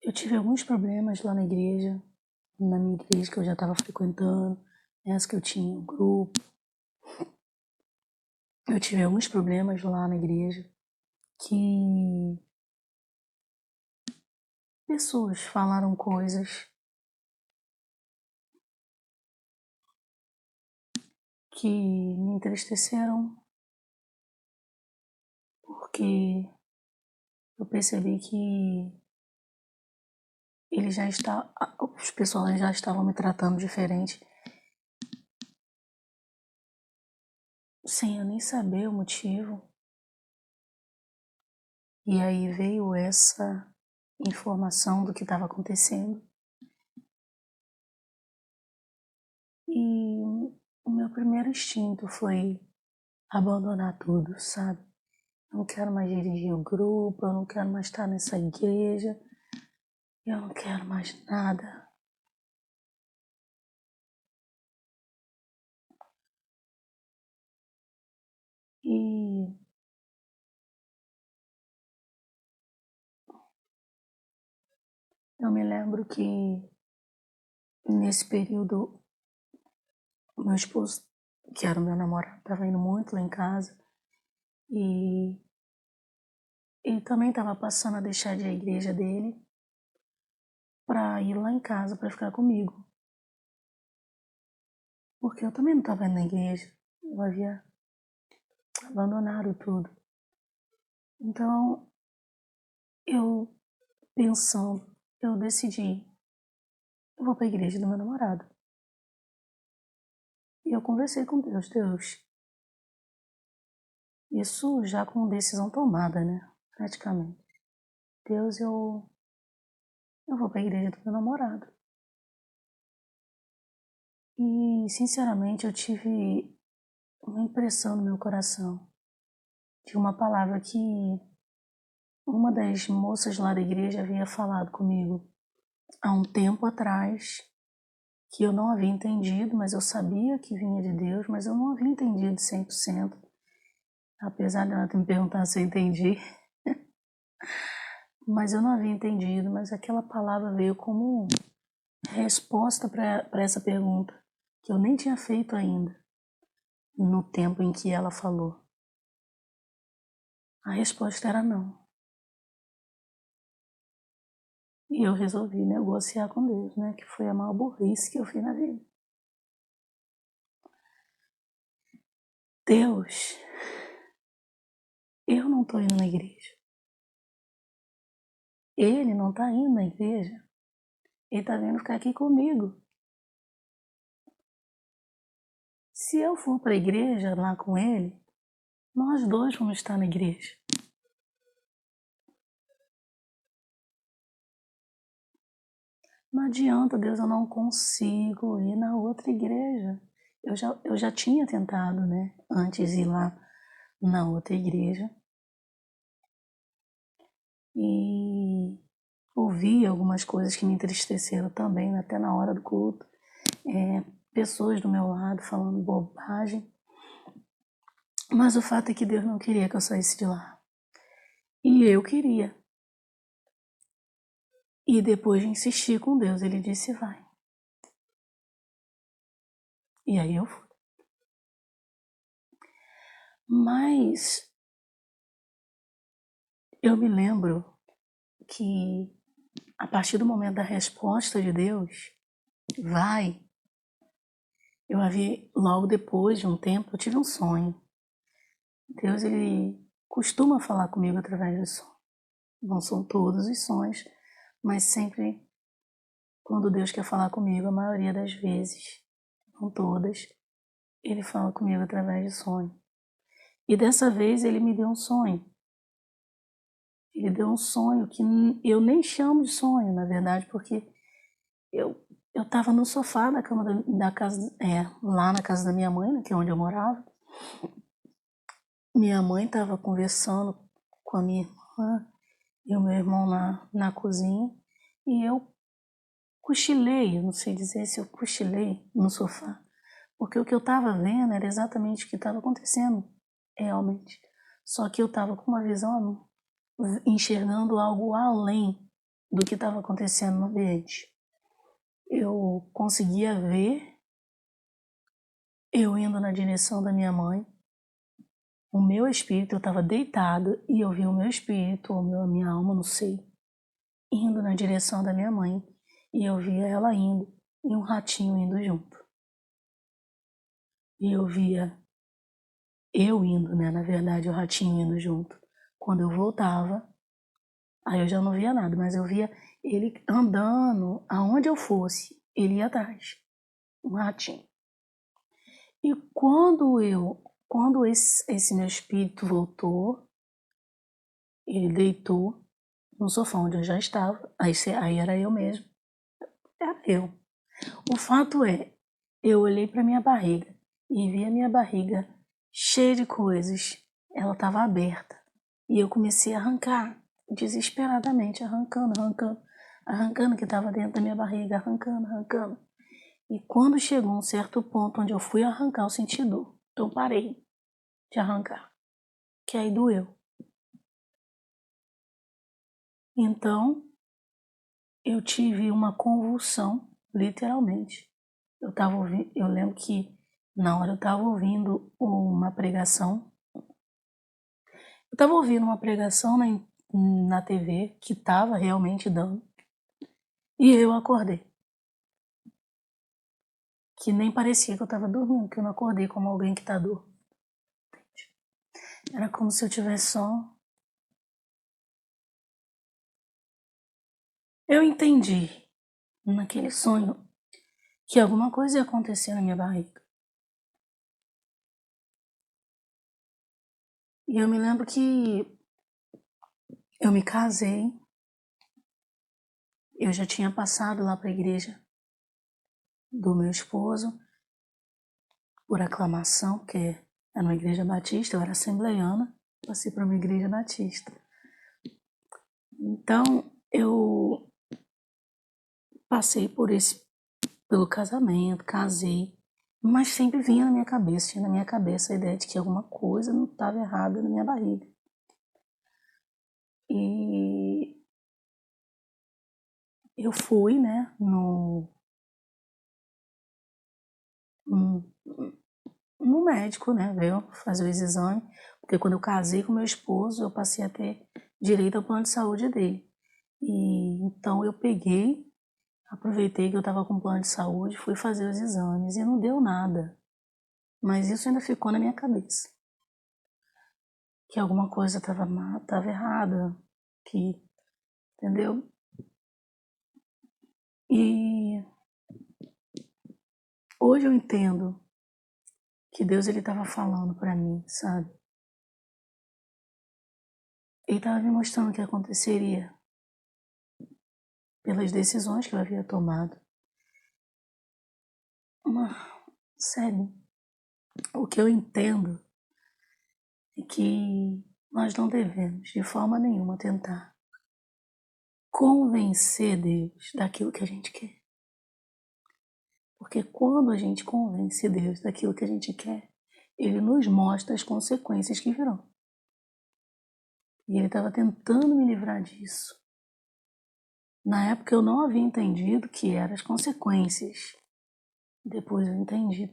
Eu tive alguns problemas lá na minha igreja que eu já estava frequentando, essa que eu tinha um grupo. Eu tive alguns problemas lá na igreja que pessoas falaram coisas que me entristeceram, porque eu percebi que os pessoal já estavam me tratando diferente, sem eu nem saber o motivo. E aí veio essa informação do que estava acontecendo. E o meu primeiro instinto foi abandonar tudo, sabe? Eu não quero mais dirigir o grupo, eu não quero mais estar nessa igreja, eu não quero mais nada. E eu me lembro que nesse período, o meu esposo, que era o meu namorado, estava indo muito lá em casa e ele também estava passando a deixar de ir à igreja dele para ir lá em casa para ficar comigo. Porque eu também não estava indo na igreja, eu havia abandonado tudo. Então, eu pensando, eu decidi, eu vou para a igreja do meu namorado. E eu conversei com Deus, isso já com decisão tomada, né? Praticamente. Deus, eu vou para a igreja do meu namorado. E, sinceramente, eu tive uma impressão no meu coração de uma palavra que uma das moças lá da igreja havia falado comigo há um tempo atrás, que eu não havia entendido, mas eu sabia que vinha de Deus, mas eu não havia entendido 100%, apesar de ela ter me perguntado se eu entendi. Mas eu não havia entendido, mas aquela palavra veio como resposta para essa pergunta, que eu nem tinha feito ainda, no tempo em que ela falou. A resposta era não. E eu resolvi negociar com Deus, né? Que foi a maior burrice que eu fiz na vida. Deus, eu não estou indo na igreja. Ele não está indo na igreja. Ele está vindo ficar aqui comigo. Se eu for para a igreja lá com ele, nós dois vamos estar na igreja. Não adianta, Deus, eu não consigo ir na outra igreja. Eu já tinha tentado, né? Antes ir lá na outra igreja. E ouvi algumas coisas que me entristeceram também, até na hora do culto. Pessoas do meu lado falando bobagem. Mas o fato é que Deus não queria que eu saísse de lá. E eu queria. E depois de insistir com Deus, ele disse: vai. E aí eu fui. Mas eu me lembro que a partir do momento da resposta de Deus, vai, eu havia, logo depois de um tempo, eu tive um sonho. Deus, ele costuma falar comigo através do sonho. Não são todos os sonhos, mas sempre quando Deus quer falar comigo, a maioria das vezes, não todas, ele fala comigo através de sonho. E dessa vez ele me deu um sonho. Ele deu um sonho que eu nem chamo de sonho, na verdade, porque eu estava no sofá da cama da casa, lá na casa da minha mãe, né, que é onde eu morava. Minha mãe estava conversando com a minha irmã e o meu irmão na cozinha, e eu cochilei, não sei dizer se eu cochilei no sofá, porque o que eu estava vendo era exatamente o que estava acontecendo, realmente. Só que eu estava com uma visão, enxergando algo além do que estava acontecendo no ambiente. Eu conseguia ver eu indo na direção da minha mãe, o meu espírito, eu estava deitado e eu vi o meu espírito, ou a minha alma, não sei, indo na direção da minha mãe, e eu via ela indo e um ratinho indo junto. E eu via eu indo, né? Na verdade, o ratinho indo junto. Quando eu voltava, aí eu já não via nada, mas eu via ele andando aonde eu fosse, ele ia atrás, um ratinho. E quando esse meu espírito voltou, ele deitou no sofá onde eu já estava, aí era eu mesmo, era eu. O fato é, eu olhei para minha barriga e vi a minha barriga cheia de coisas. Ela estava aberta e eu comecei a arrancar, desesperadamente, arrancando o que estava dentro da minha barriga, arrancando. E quando chegou um certo ponto onde eu fui arrancar, eu senti dor. Então eu parei de arrancar, que aí doeu. Então eu tive uma convulsão, literalmente. Eu lembro que na hora eu estava ouvindo uma pregação. Eu estava ouvindo uma pregação na TV que estava realmente dando. E eu acordei. Que nem parecia que eu estava dormindo, que eu não acordei como alguém que está dormindo. Era como se eu tivesse só. Eu entendi naquele sonho que alguma coisa ia acontecer na minha barriga. E eu me lembro que eu me casei, eu já tinha passado lá para a igreja do meu esposo, por aclamação, que era uma igreja batista, eu era assembleiana, passei para uma igreja batista. Então, eu passei pelo casamento, casei, mas sempre vinha na minha cabeça, tinha na minha cabeça a ideia de que alguma coisa não estava errada na minha barriga. E eu fui, né, no médico, né, veio fazer os exames, porque quando eu casei com meu esposo, eu passei a ter direito ao plano de saúde dele. E então eu aproveitei que eu estava com plano de saúde, fui fazer os exames e não deu nada. Mas isso ainda ficou na minha cabeça. Que alguma coisa estava errada, que, entendeu? E hoje eu entendo que Deus ele estava falando para mim, sabe? Ele estava me mostrando o que aconteceria pelas decisões que eu havia tomado. Sério, o que eu entendo é que nós não devemos, de forma nenhuma, tentar convencer Deus daquilo que a gente quer. Porque quando a gente convence Deus daquilo que a gente quer, Ele nos mostra as consequências que virão. E Ele estava tentando me livrar disso. Na época eu não havia entendido que eram as consequências. Depois eu entendi,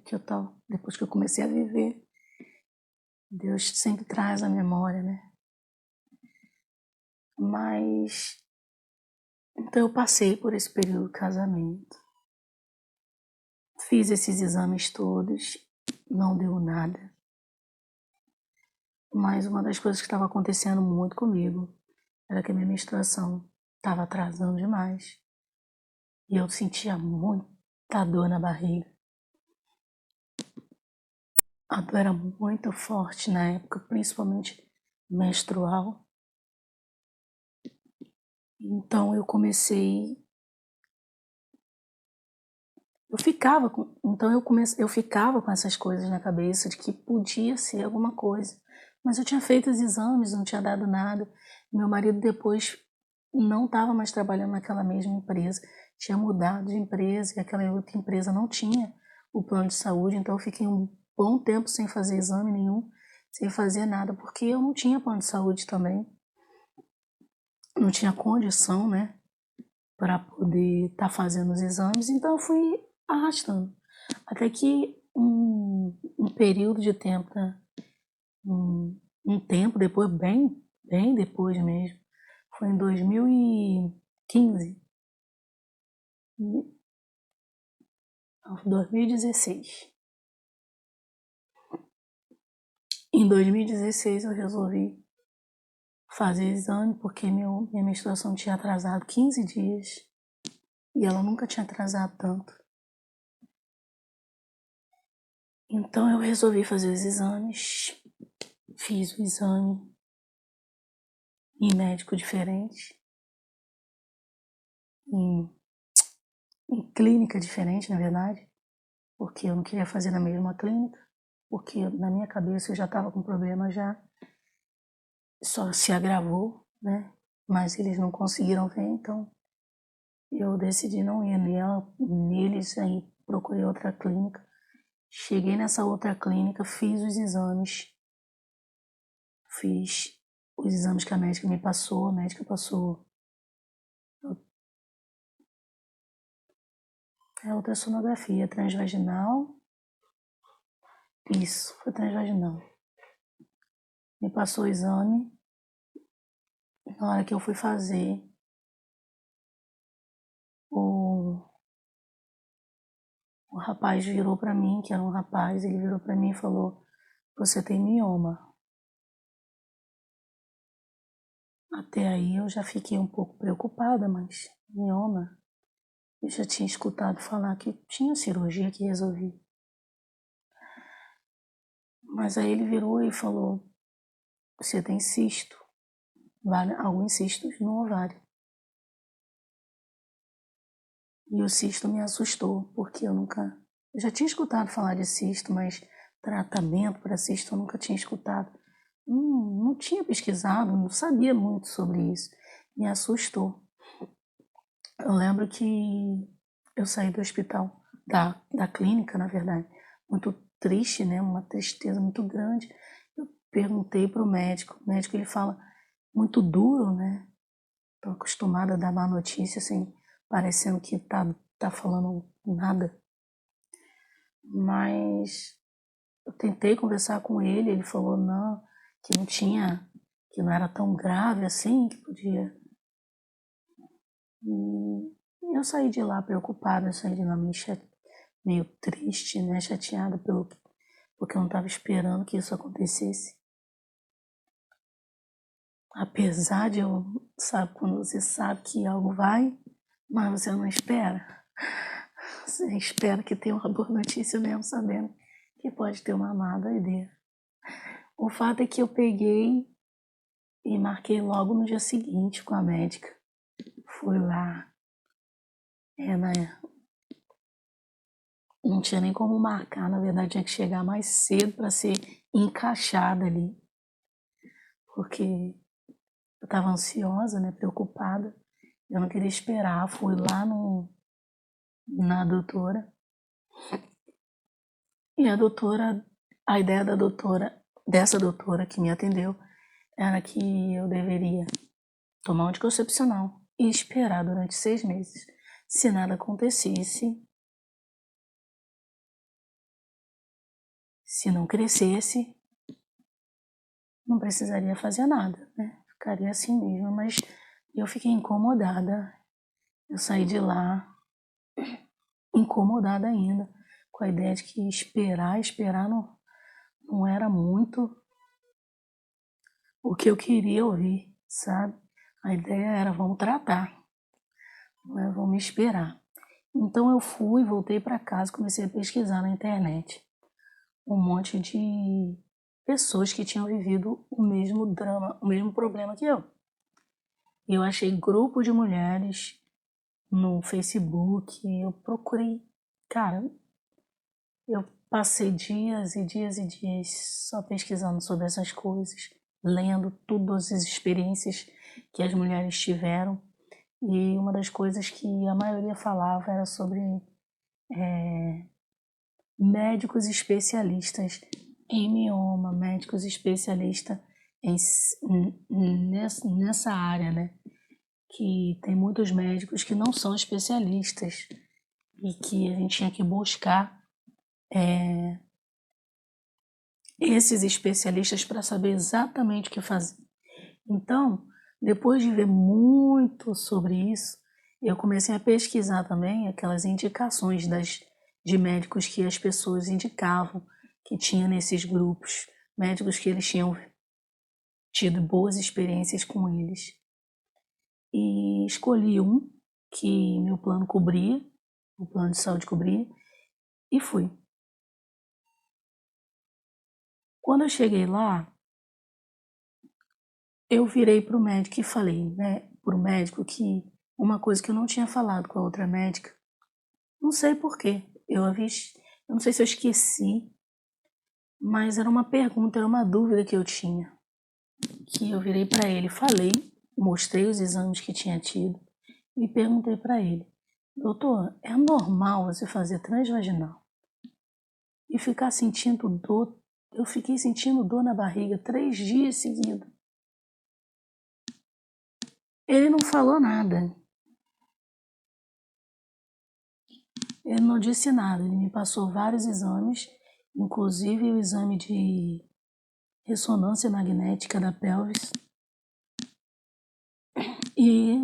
depois que eu comecei a viver, Deus sempre traz a memória, né? Mas então eu passei por esse período do casamento. Fiz esses exames todos, não deu nada. Mas uma das coisas que estava acontecendo muito comigo era que a minha menstruação estava atrasando demais. E eu sentia muita dor na barriga. A dor era muito forte na época, principalmente menstrual. Então eu ficava com essas coisas na cabeça de que podia ser alguma coisa. Mas eu tinha feito os exames, não tinha dado nada. Meu marido depois não estava mais trabalhando naquela mesma empresa, tinha mudado de empresa e aquela outra empresa não tinha o plano de saúde, então eu fiquei um bom tempo sem fazer exame nenhum, sem fazer nada, porque eu não tinha plano de saúde também, não tinha condição, né, para poder estar fazendo os exames, então eu fui arrastando. Até que um período de tempo, né, um tempo depois, bem depois mesmo, foi em 2015, não, 2016. Em 2016 eu resolvi fazer exame porque minha menstruação tinha atrasado 15 dias e ela nunca tinha atrasado tanto. Então eu resolvi fazer os exames, fiz o exame em médico diferente, em, em clínica diferente, na verdade, porque eu não queria fazer na mesma clínica, porque na minha cabeça eu já estava com problema já, só se agravou, né? Mas eles não conseguiram ver, então eu decidi não ir neles, aí procurei outra clínica. Cheguei nessa outra clínica, fiz os exames, fiz os exames que a médica me passou, a médica passou a ultrassonografia transvaginal, isso, foi transvaginal. Me passou o exame, na hora que eu fui fazer, o rapaz virou para mim, que era um rapaz, ele virou para mim e falou: "Você tem mioma". Até aí eu já fiquei um pouco preocupada, mas mioma, eu já tinha escutado falar que tinha cirurgia que resolvia. Mas aí ele virou e falou: "Você tem cisto, alguns cistos no ovário". E o cisto me assustou, porque eu já tinha escutado falar de cisto, mas tratamento para cisto eu nunca tinha escutado. Não tinha pesquisado, não sabia muito sobre isso. Me assustou. Eu lembro que eu saí do hospital, da clínica, na verdade, muito triste, né? Uma tristeza muito grande. Eu perguntei para o médico ele fala muito duro, né? Tô acostumada a dar má notícia, assim, parecendo que tá falando nada. Mas eu tentei conversar com ele, ele falou não, que não tinha, que não era tão grave assim, que podia. E eu saí de lá preocupada, saí de lá meio triste, né, chateada porque eu não estava esperando que isso acontecesse. Apesar de sabe, quando você sabe que algo vai, mas você não espera. Você espera que tenha uma boa notícia mesmo, sabendo que pode ter uma má doideira. O fato é que eu peguei e marquei logo no dia seguinte com a médica. Fui lá, não tinha nem como marcar, na verdade tinha que chegar mais cedo para ser encaixada ali, porque eu estava ansiosa, né, preocupada, eu não queria esperar, fui lá na doutora, e a ideia dessa doutora que me atendeu, era que eu deveria tomar um anticoncepcional e esperar durante 6 meses. Se nada acontecesse, se não crescesse, não precisaria fazer nada, né? Ficaria assim mesmo, mas eu fiquei incomodada. Eu saí de lá incomodada ainda, com a ideia de que esperar não era muito o que eu queria ouvir, sabe? A ideia era vamos tratar, não é vamos esperar. Então eu voltei para casa, comecei a pesquisar na internet um monte de pessoas que tinham vivido o mesmo drama, o mesmo problema que eu. E eu achei grupo de mulheres no Facebook, eu procurei. Cara, eu passei dias e dias e dias só pesquisando sobre essas coisas, lendo todas as experiências que as mulheres tiveram. E uma das coisas que a maioria falava era sobre médicos especialistas em mioma, médicos especialistas nessa área, né? Que tem muitos médicos que não são especialistas e que a gente tinha que buscar esses especialistas para saber exatamente o que fazer. Então, depois de ver muito sobre isso, eu comecei a pesquisar também aquelas indicações de médicos que as pessoas indicavam, que tinha nesses grupos, médicos que eles tinham tido boas experiências com eles. E escolhi um que meu plano cobria, o plano de saúde cobria, e fui. Quando eu cheguei lá, eu virei para o médico e falei, né, para o médico que uma coisa que eu não tinha falado com a outra médica, não sei porquê, eu não sei se eu esqueci, mas era uma pergunta, era uma dúvida que eu tinha, que eu virei para ele, falei, mostrei os exames que tinha tido e perguntei para ele, doutor, é normal você fazer transvaginal e ficar sentindo dor? Eu fiquei sentindo dor na barriga 3 dias seguidos. Ele não falou nada. Ele não disse nada. Ele me passou vários exames, inclusive o exame de ressonância magnética da pelvis. E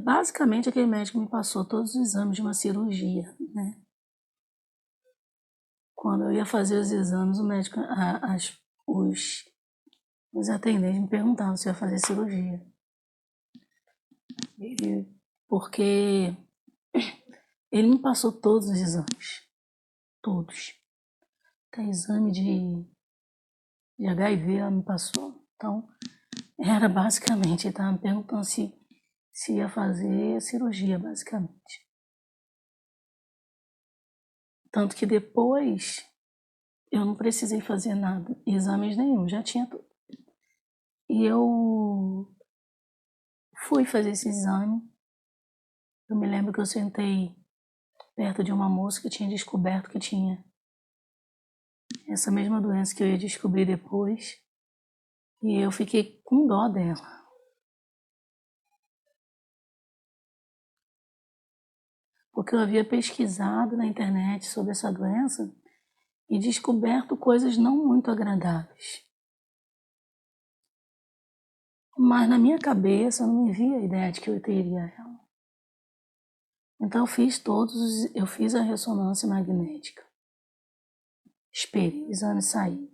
basicamente aquele médico me passou todos os exames de uma cirurgia, né? Quando eu ia fazer os exames, o médico, os atendentes me perguntavam se eu ia fazer cirurgia. Porque ele me passou todos os exames. Todos. Até exame de HIV ela me passou. Então, era basicamente, ele estava me perguntando se ia fazer cirurgia, basicamente. Tanto que depois eu não precisei fazer nada, exames nenhum, já tinha tudo. E eu fui fazer esse exame. Eu me lembro que eu sentei perto de uma moça que tinha descoberto que tinha essa mesma doença que eu ia descobrir depois. E eu fiquei com dó dela. Porque eu havia pesquisado na internet sobre essa doença e descoberto coisas não muito agradáveis. Mas na minha cabeça eu não me via a ideia de que eu teria ela. Então eu fiz a ressonância magnética. Esperei o exame sair.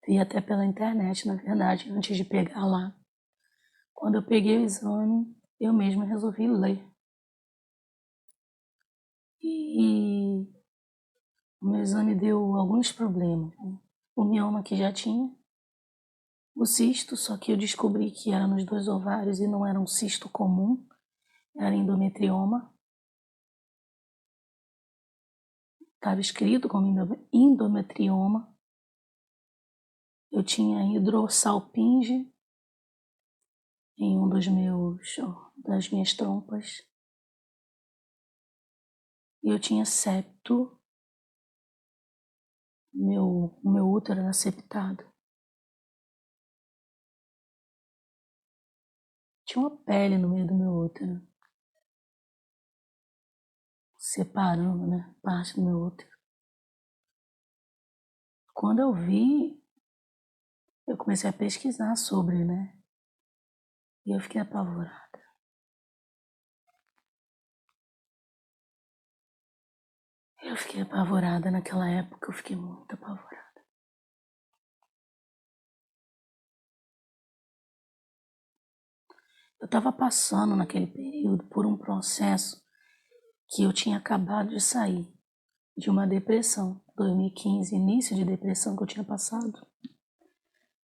Vi até pela internet, na verdade, antes de pegar lá. Quando eu peguei o exame, eu mesma resolvi ler. E o meu exame deu alguns problemas, né? O mioma que já tinha, o cisto, só que eu descobri que era nos 2 ovários e não era um cisto comum, era endometrioma. Estava escrito como endometrioma. Eu tinha hidrossalpinge em um das minhas trompas. E eu tinha septo. O meu útero era septado. Tinha uma pele no meio do meu útero, separando, né, parte do meu útero. Quando eu vi, eu comecei a pesquisar sobre, né? E eu fiquei apavorada. Eu fiquei apavorada naquela época, eu fiquei muito apavorada. Eu estava passando naquele período por um processo que eu tinha acabado de sair. de uma depressão. 2015, início de depressão que eu tinha passado.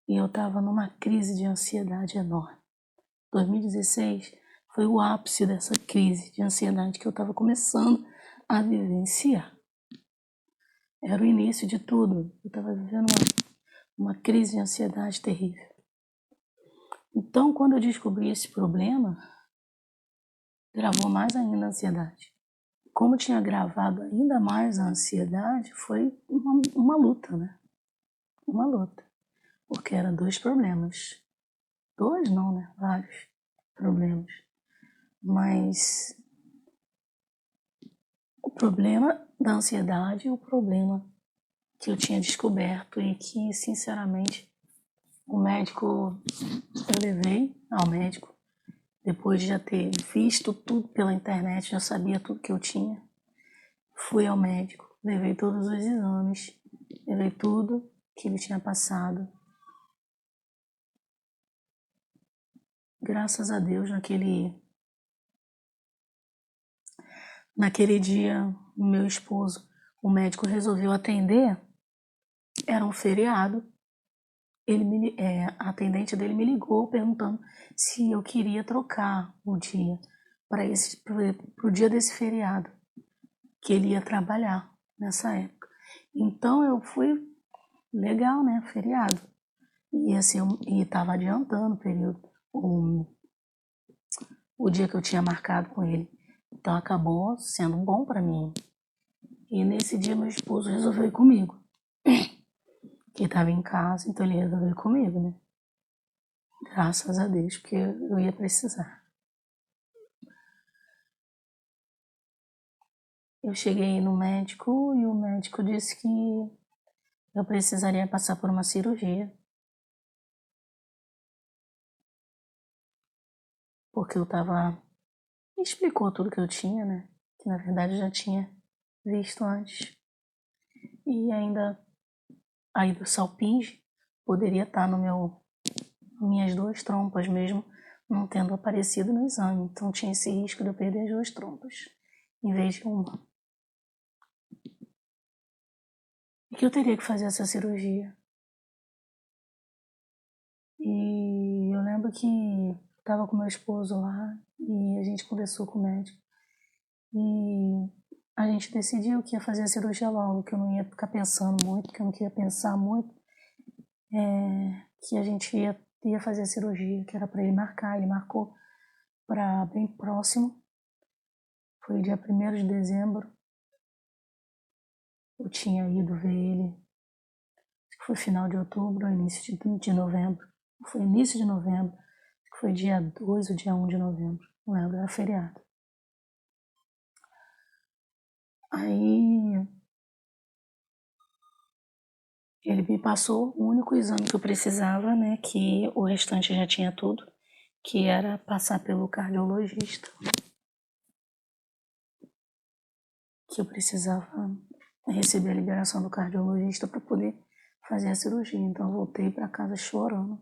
E eu estava numa crise de ansiedade enorme. 2016 foi o ápice dessa crise de ansiedade que eu estava começando a vivenciar. Era o início de tudo. Eu estava vivendo uma crise de ansiedade terrível. Então, quando eu descobri esse problema, gravou mais ainda a ansiedade. Como tinha gravado ainda mais a ansiedade, foi uma luta, né? Uma luta. Porque eram dois problemas. Dois não, né? Vários problemas. Mas o problema da ansiedade e o problema que eu tinha descoberto e que, sinceramente, o médico, eu levei ao médico, depois de já ter visto tudo pela internet, já sabia tudo que eu tinha. Fui ao médico, levei todos os exames, levei tudo que ele tinha passado. Graças a Deus, naquele dia, o meu esposo, o médico resolveu atender, era um feriado. A atendente dele me ligou perguntando se eu queria trocar o dia para o dia desse feriado, que ele ia trabalhar nessa época. Então eu fui, legal, né? Feriado. E assim, estava adiantando o período, o dia que eu tinha marcado com ele. Então acabou sendo bom para mim. E nesse dia meu esposo resolveu ir comigo. Que estava em casa, então ele resolveu ir comigo, né? Graças a Deus, porque eu ia precisar. Eu cheguei no médico e o médico disse que eu precisaria passar por uma cirurgia. Porque eu tava... Me explicou tudo que eu tinha, né? Que na verdade eu já tinha visto antes. E ainda aí do salpinge poderia estar minhas duas trompas mesmo, não tendo aparecido no exame. Então tinha esse risco de eu perder as duas trompas, em vez de uma. E que eu teria que fazer essa cirurgia. E eu lembro que estava com meu esposo lá e a gente conversou com o médico. E a gente decidiu que ia fazer a cirurgia logo, que eu não ia ficar pensando muito, que eu não queria pensar muito, que a gente ia fazer a cirurgia, que era para ele marcar. Ele marcou para bem próximo, foi dia 1º de dezembro. Eu tinha ido ver ele, acho que foi final de outubro, início de novembro. Foi início de novembro, acho que foi dia 2 ou dia 1 de novembro, não lembro, era feriado. Aí ele me passou o único exame que eu precisava, né, que o restante já tinha tudo, que era passar pelo cardiologista. Que eu precisava receber a liberação do cardiologista para poder fazer a cirurgia. Então eu voltei para casa chorando.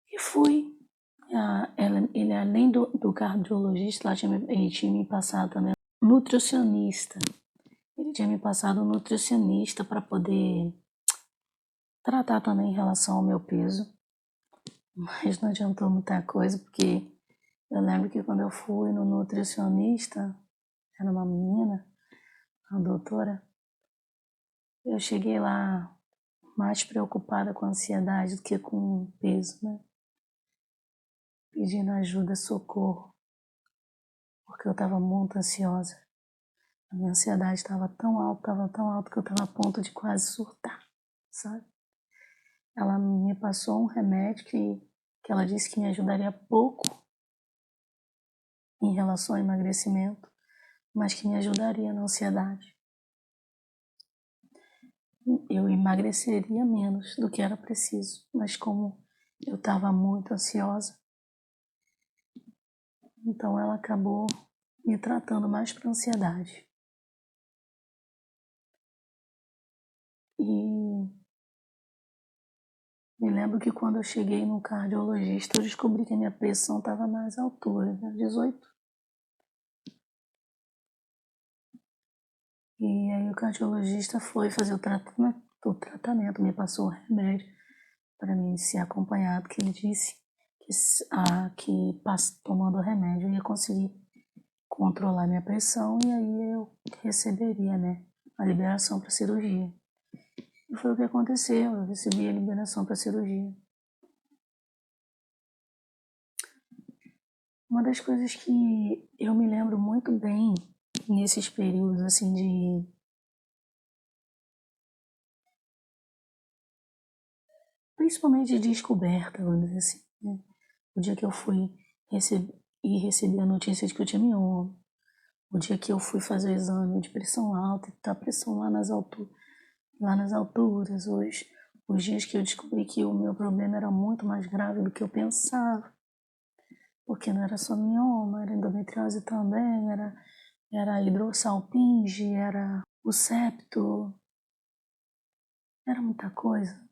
E fui. Ele, além do cardiologista, ele tinha me passado também nutricionista. Ele tinha me passado um nutricionista para poder tratar também em relação ao meu peso. Mas não adiantou muita coisa, porque eu lembro que quando eu fui no nutricionista, era uma menina, uma doutora, eu cheguei lá mais preocupada com a ansiedade do que com o peso, né? Pedindo ajuda, socorro, porque eu estava muito ansiosa. A minha ansiedade estava tão alta que eu estava a ponto de quase surtar, sabe? Ela me passou um remédio que ela disse que me ajudaria pouco em relação ao emagrecimento, mas que me ajudaria na ansiedade. Eu emagreceria menos do que era preciso, mas como eu estava muito ansiosa, então ela acabou me tratando mais para ansiedade. E me lembro que quando eu cheguei no cardiologista, eu descobri que a minha pressão estava mais altura, 18. E aí o cardiologista foi fazer o tratamento, me passou o remédio para mim ser acompanhado, que ele disse que tomando o remédio eu ia conseguir controlar minha pressão e aí eu receberia, né, a liberação para cirurgia. E foi o que aconteceu, eu recebi a liberação para cirurgia. Uma das coisas que eu me lembro muito bem nesses períodos assim principalmente de descoberta, vamos dizer assim, né? O dia que eu fui receber a notícia de que eu tinha mioma, o dia que eu fui fazer o exame de pressão alta e tá a pressão lá nas alturas, os dias que eu descobri que o meu problema era muito mais grave do que eu pensava, porque não era só mioma, era endometriose também, era hidrossalpinge, era o septo, era muita coisa.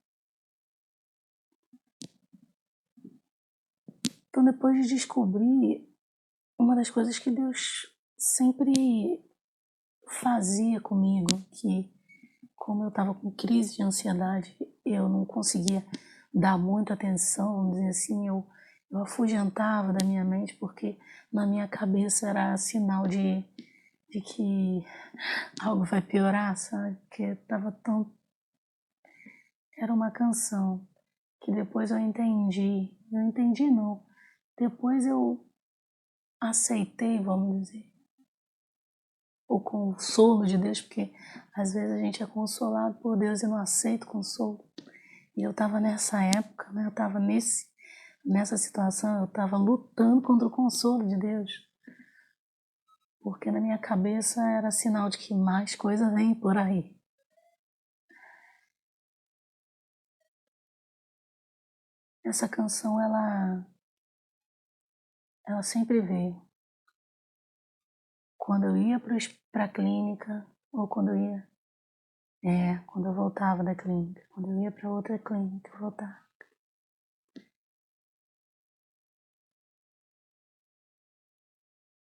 Então, depois de descobrir, uma das coisas que Deus sempre fazia comigo, que como eu estava com crise de ansiedade, eu não conseguia dar muita atenção, vamos dizer assim, eu afugentava da minha mente, porque na minha cabeça era sinal de que algo vai piorar, sabe? Porque estava tão... Era uma canção que depois eu entendi não, depois eu aceitei, vamos dizer, o consolo de Deus, porque às vezes a gente é consolado por Deus e não aceita o consolo. E eu estava nessa época, né? Eu estava nessa situação, eu estava lutando contra o consolo de Deus. Porque na minha cabeça era sinal de que mais coisa vem por aí. Essa canção, ela sempre veio. Quando eu ia para a clínica, ou quando eu voltava da clínica, quando eu ia para outra clínica, eu voltava.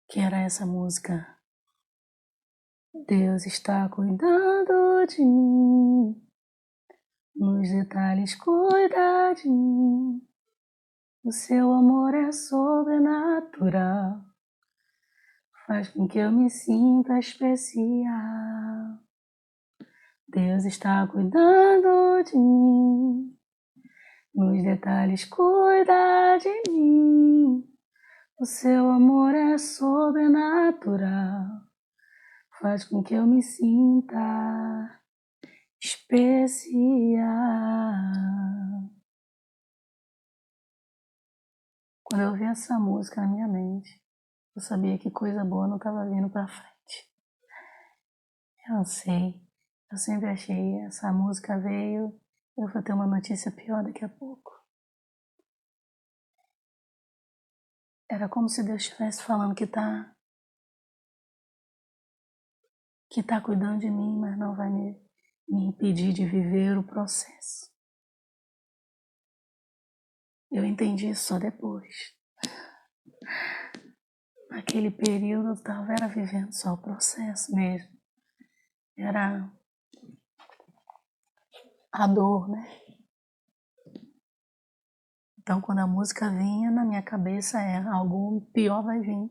Que era essa música. Deus está cuidando de mim, nos detalhes cuida de mim. O seu amor é sobrenatural, faz com que eu me sinta especial. Deus está cuidando de mim, nos detalhes cuida de mim. O seu amor é sobrenatural, faz com que eu me sinta especial. Quando eu ouvi essa música na minha mente, eu sabia que coisa boa não estava vindo para frente. Eu não sei, eu sempre achei essa música veio, eu vou ter uma notícia pior daqui a pouco. Era como se Deus estivesse falando que tá cuidando de mim, mas não vai me impedir de viver o processo. Eu entendi isso só depois. Naquele período eu estava vivendo só o processo mesmo. Era a dor, né? Então quando a música vinha, na minha cabeça algo pior vai vir.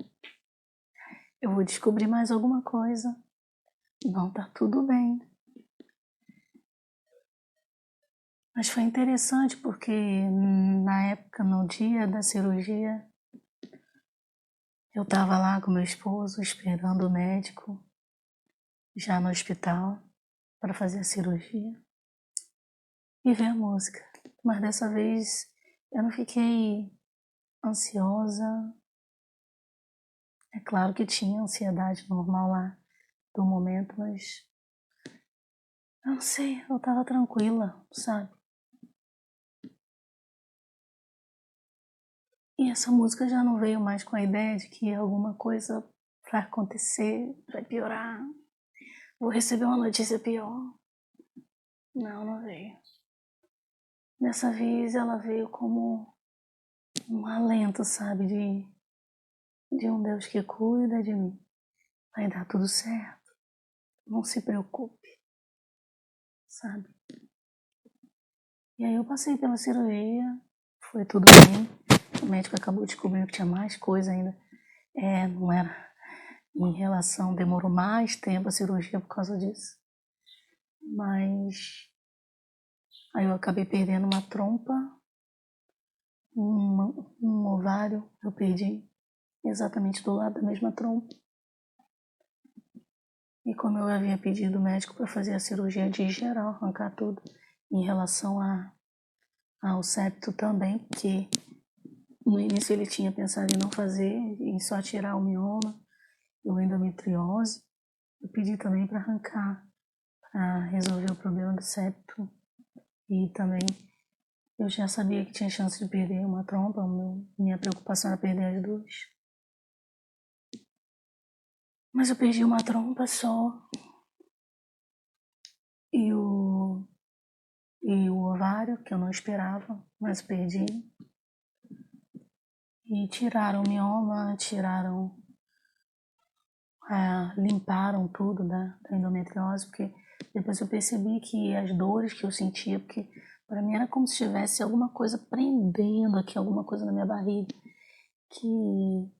Eu vou descobrir mais alguma coisa. Não, tá tudo bem. Mas foi interessante porque na época, no dia da cirurgia, eu estava lá com meu esposo esperando o médico, já no hospital, para fazer a cirurgia e ver a música. Mas dessa vez eu não fiquei ansiosa. É claro que tinha ansiedade normal lá do momento, mas eu não sei, eu estava tranquila, sabe? E essa música já não veio mais com a ideia de que alguma coisa vai acontecer, vai piorar, vou receber uma notícia pior. Não, não veio. Dessa vez ela veio como um alento, sabe, de um Deus que cuida de mim. Vai dar tudo certo. não se preocupe, sabe? E aí eu passei pela cirurgia, foi tudo bem. O médico acabou descobrindo que tinha mais coisa ainda. Não era em relação, demorou mais tempo a cirurgia por causa disso. Mas aí eu acabei perdendo uma trompa, um ovário, eu perdi exatamente do lado da mesma trompa. E como eu havia pedido o médico para fazer a cirurgia de geral, arrancar tudo, em relação ao septo também, porque no início ele tinha pensado em não fazer, em só tirar o mioma e a endometriose. Eu pedi também para arrancar, para resolver o problema do septo. E também eu já sabia que tinha chance de perder uma trompa, minha preocupação era perder as duas. Mas eu perdi uma trompa só. E o ovário, que eu não esperava, mas perdi. E tiraram o mioma, limparam tudo da endometriose, porque depois eu percebi que as dores que eu sentia, porque para mim era como se tivesse alguma coisa prendendo aqui, alguma coisa na minha barriga, que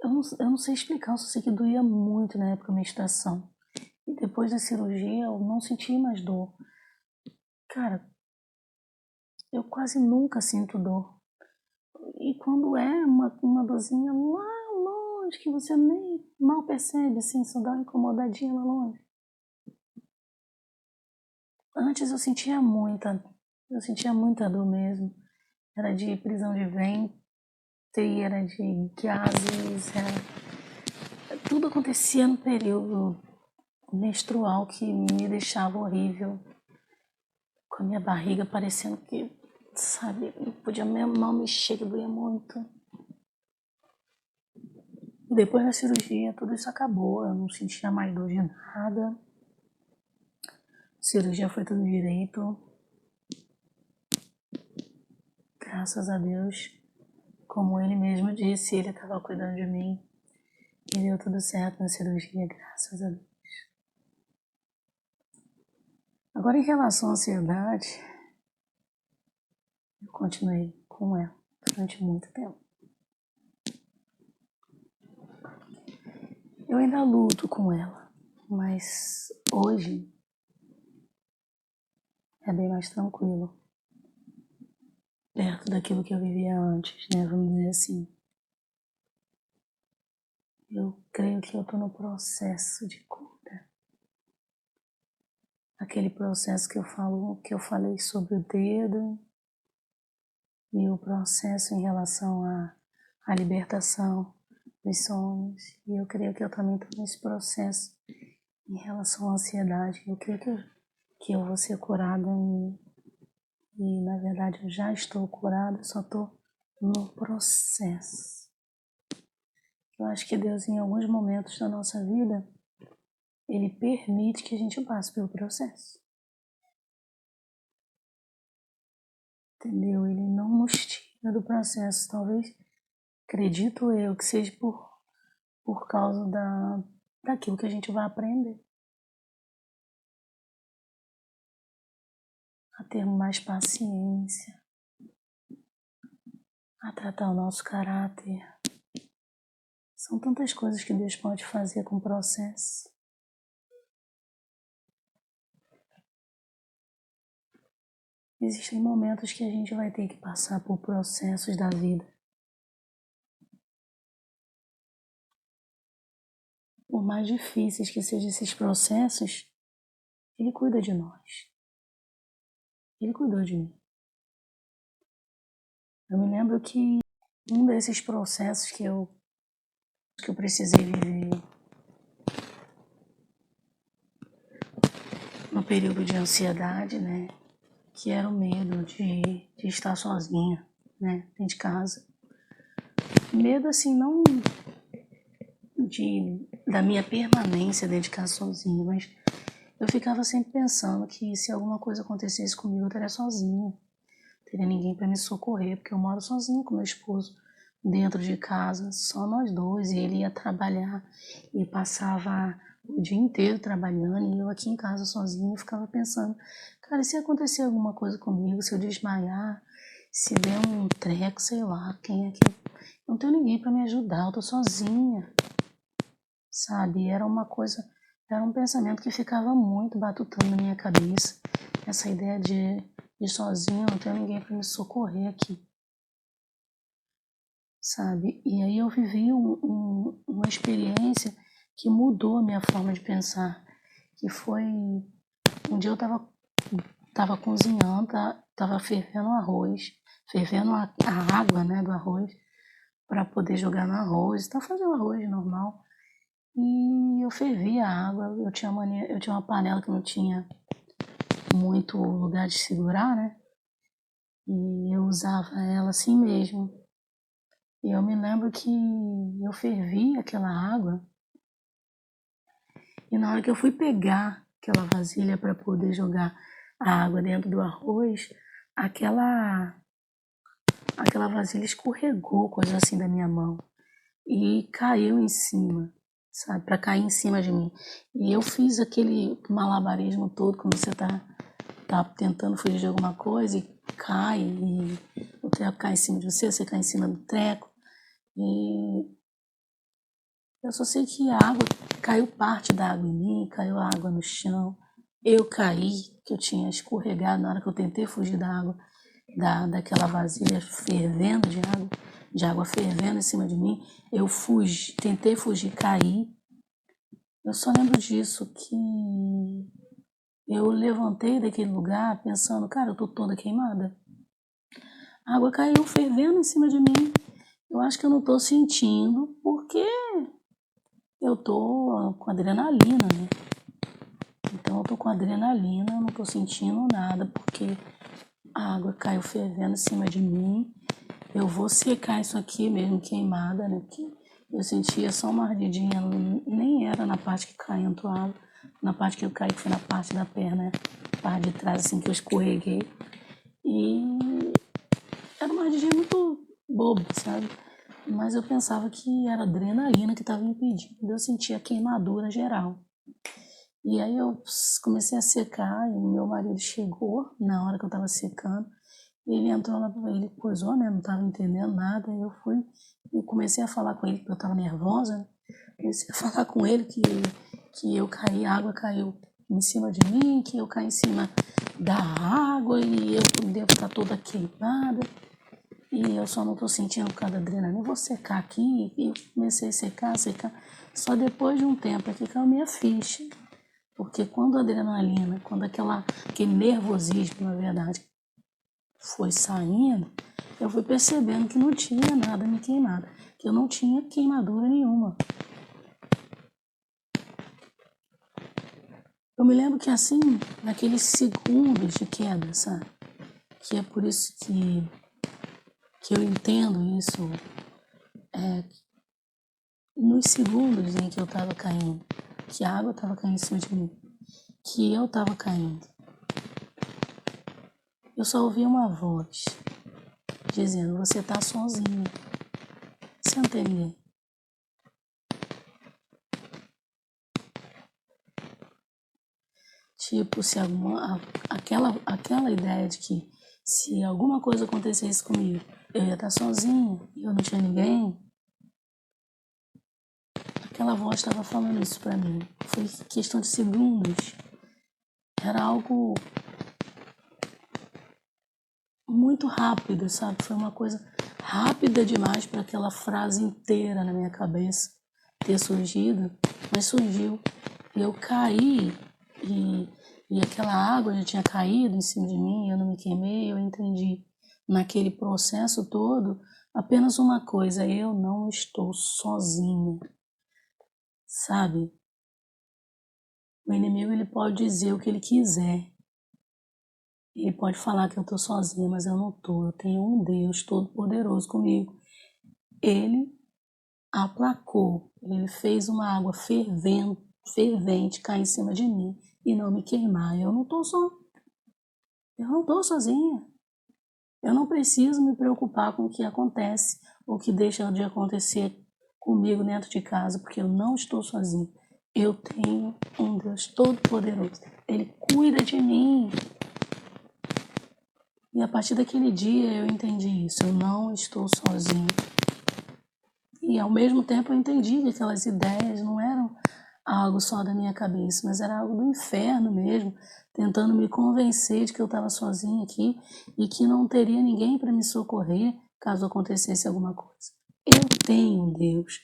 eu não sei explicar, eu só sei que doía muito na época da menstruação. E depois da cirurgia eu não senti mais dor. Cara, eu quase nunca sinto dor. E quando é uma dorzinha lá longe, que você nem mal percebe, assim, só dá uma incomodadinha lá longe. Antes eu sentia muita dor mesmo. Era de prisão de ventre, era de gases, tudo acontecia no período menstrual que me deixava horrível. Com a minha barriga parecendo que, sabe, não podia mal mexer, que doía muito. Depois da cirurgia, tudo isso acabou, eu não sentia mais dor de nada. A cirurgia foi tudo direito. Graças a Deus, como ele mesmo disse, ele estava cuidando de mim. E deu tudo certo na cirurgia, graças a Deus. Agora, em relação à ansiedade, eu continuei com ela durante muito tempo. Eu ainda luto com ela, mas hoje é bem mais tranquilo. Perto daquilo que eu vivia antes, né? Vamos dizer assim. Eu creio que eu estou no processo de cura. Aquele processo que eu falei sobre o dedo e o processo em relação à libertação dos sonhos. E eu creio que eu também estou nesse processo em relação à ansiedade. Eu creio que eu vou ser curada e na verdade eu já estou curada, só estou no processo. Eu acho que Deus, em alguns momentos da nossa vida, Ele permite que a gente passe pelo processo. Entendeu? Ele não nos tira do processo. Talvez, acredito eu, que seja por causa daquilo que a gente vai aprender. A ter mais paciência, a tratar o nosso caráter. São tantas coisas que Deus pode fazer com o processo. Existem momentos que a gente vai ter que passar por processos da vida. Por mais difíceis que sejam esses processos, Ele cuida de nós. Ele cuidou de mim. Eu me lembro que um desses processos que eu precisei viver no período de ansiedade, né? Que era o medo de estar sozinha, né? Dentro de casa. Medo, assim, não da minha permanência dentro de casa sozinha, mas eu ficava sempre pensando que se alguma coisa acontecesse comigo, eu estaria sozinha. Não teria ninguém para me socorrer, porque eu moro sozinha com meu esposo dentro de casa, só nós dois, e ele ia trabalhar e passava o dia inteiro trabalhando e eu aqui em casa sozinha ficava pensando, cara, e se acontecer alguma coisa comigo, se eu desmaiar, se der um treco, sei lá, quem é que... Não tenho ninguém para me ajudar, eu tô sozinha, sabe? Era um pensamento que ficava muito batutando na minha cabeça, essa ideia de sozinha, não tenho ninguém para me socorrer aqui, sabe? E aí eu vivi uma experiência que mudou a minha forma de pensar, que foi um dia eu tava cozinhando, tava fervendo arroz, fervendo a água, né, do arroz para poder jogar no arroz, tá fazendo arroz normal. E eu fervi a água, eu tinha uma panela que não tinha muito lugar de segurar, né? E eu usava ela assim mesmo. E eu me lembro que eu fervi aquela água e na hora que eu fui pegar aquela vasilha para poder jogar a água dentro do arroz, aquela vasilha escorregou, coisa assim da minha mão e caiu em cima, sabe, para cair em cima de mim. E eu fiz aquele malabarismo todo quando você tá tentando fugir de alguma coisa e cai e o treco cai em cima de você, você cai em cima do treco. E eu só sei que a água, caiu parte da água em mim, caiu a água no chão. Eu caí, que eu tinha escorregado na hora que eu tentei fugir da água, daquela vasilha fervendo de água fervendo em cima de mim. Eu fugi, tentei fugir, caí. Eu só lembro disso, que eu levantei daquele lugar pensando, cara, eu tô toda queimada. A água caiu fervendo em cima de mim. Eu acho que eu não tô sentindo, porque eu tô com adrenalina, né? Então eu tô com adrenalina, eu não tô sentindo nada, porque a água caiu fervendo em cima de mim. Eu vou secar isso aqui mesmo, queimada, né? Porque eu sentia só uma ardidinha, nem era na parte que cai, entrou água. Na parte que eu caí, que foi na parte da perna, né? Parte de trás, assim, que eu escorreguei. E era uma ardidinha muito boba, sabe? Mas eu pensava que era adrenalina que estava impedindo. Eu sentia queimadura geral. E aí eu comecei a secar e meu marido chegou na hora que eu estava secando. Ele entrou lá, ele coisou, né? Não estava entendendo nada. Eu fui e comecei a falar com ele, porque eu estava nervosa, né? Comecei a falar com ele que eu caí, a água caiu em cima de mim, que eu caí em cima da água e eu devo estar toda queimada. E eu só não estou sentindo por causa da adrenalina. Eu vou secar aqui. E eu comecei a secar, secar. Só depois de um tempo é que caiu minha ficha. Porque quando a adrenalina, quando aquele nervosismo, na verdade, foi saindo, eu fui percebendo que não tinha nada me queimado, que eu não tinha queimadura nenhuma. Eu me lembro que assim, naqueles segundos de queda, sabe? Que é por isso que eu entendo isso, nos segundos em que eu estava caindo, que a água estava caindo em cima de mim, que eu estava caindo. Eu só ouvi uma voz dizendo, você está sozinho, você não tem ninguém. Tipo, se aquela ideia de que se alguma coisa acontecesse comigo, eu ia estar sozinha, eu não tinha ninguém. Aquela voz estava falando isso para mim. Foi questão de segundos. Era algo muito rápido, sabe? Foi uma coisa rápida demais para aquela frase inteira na minha cabeça ter surgido, mas surgiu. Eu caí e aquela água já tinha caído em cima de mim, eu não me queimei, eu entendi naquele processo todo apenas uma coisa, eu não estou sozinha, sabe? O inimigo ele pode dizer o que ele quiser, ele pode falar que eu estou sozinha, mas eu não estou, eu tenho um Deus todo-poderoso comigo. Ele aplacou, ele fez uma água fervente cair em cima de mim e não me queimar. Eu não estou eu não estou sozinha. Eu não preciso me preocupar com o que acontece ou o que deixa de acontecer comigo dentro de casa, porque eu não estou sozinha. Eu tenho um Deus todo-poderoso. Ele cuida de mim. E a partir daquele dia eu entendi isso. Eu não estou sozinho. E ao mesmo tempo eu entendi que aquelas ideias não eram algo só da minha cabeça, mas era algo do inferno mesmo, tentando me convencer de que eu estava sozinha aqui e que não teria ninguém para me socorrer caso acontecesse alguma coisa. Eu tenho um Deus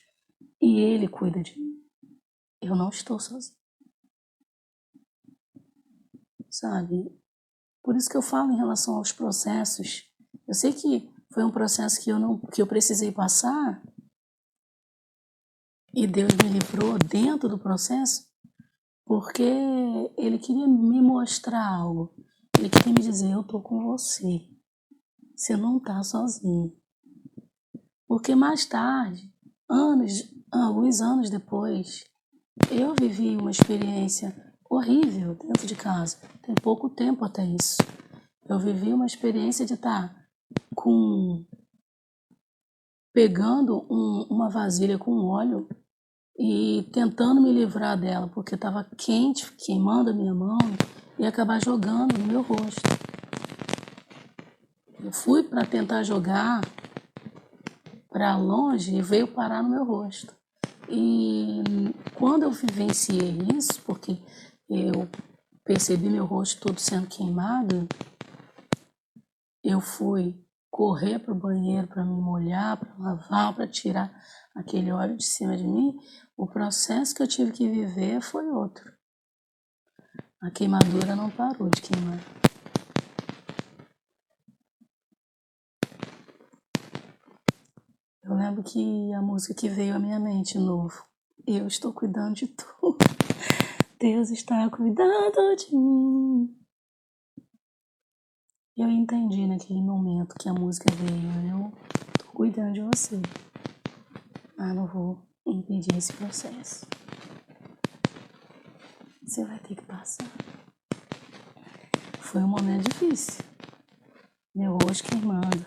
e Ele cuida de mim. Eu não estou sozinha. Sabe? Por isso que eu falo em relação aos processos. Eu sei que foi um processo que eu precisei passar e Deus me livrou dentro do processo, porque Ele queria me mostrar algo. Ele queria me dizer, eu tô com você. Você não tá sozinho. Porque mais tarde, alguns anos depois, eu vivi uma experiência horrível dentro de casa. Tem pouco tempo até isso. Eu vivi uma experiência de estar pegando uma vasilha com óleo e tentando me livrar dela, porque estava quente, queimando a minha mão, e acabar jogando no meu rosto. Eu fui para tentar jogar para longe e veio parar no meu rosto. E quando eu vivenciei isso, porque eu percebi meu rosto todo sendo queimado, eu fui correr para o banheiro para me molhar, para lavar, para tirar aquele óleo de cima de mim. O processo que eu tive que viver foi outro. A queimadura não parou de queimar. Eu lembro que a música que veio à minha mente, novo, eu estou cuidando de tudo. Deus está cuidando de mim. Eu entendi naquele momento que a música veio, eu estou cuidando de você. Mas não vou impedir esse processo. Você vai ter que passar. Foi um momento difícil. Meu rosto queimando.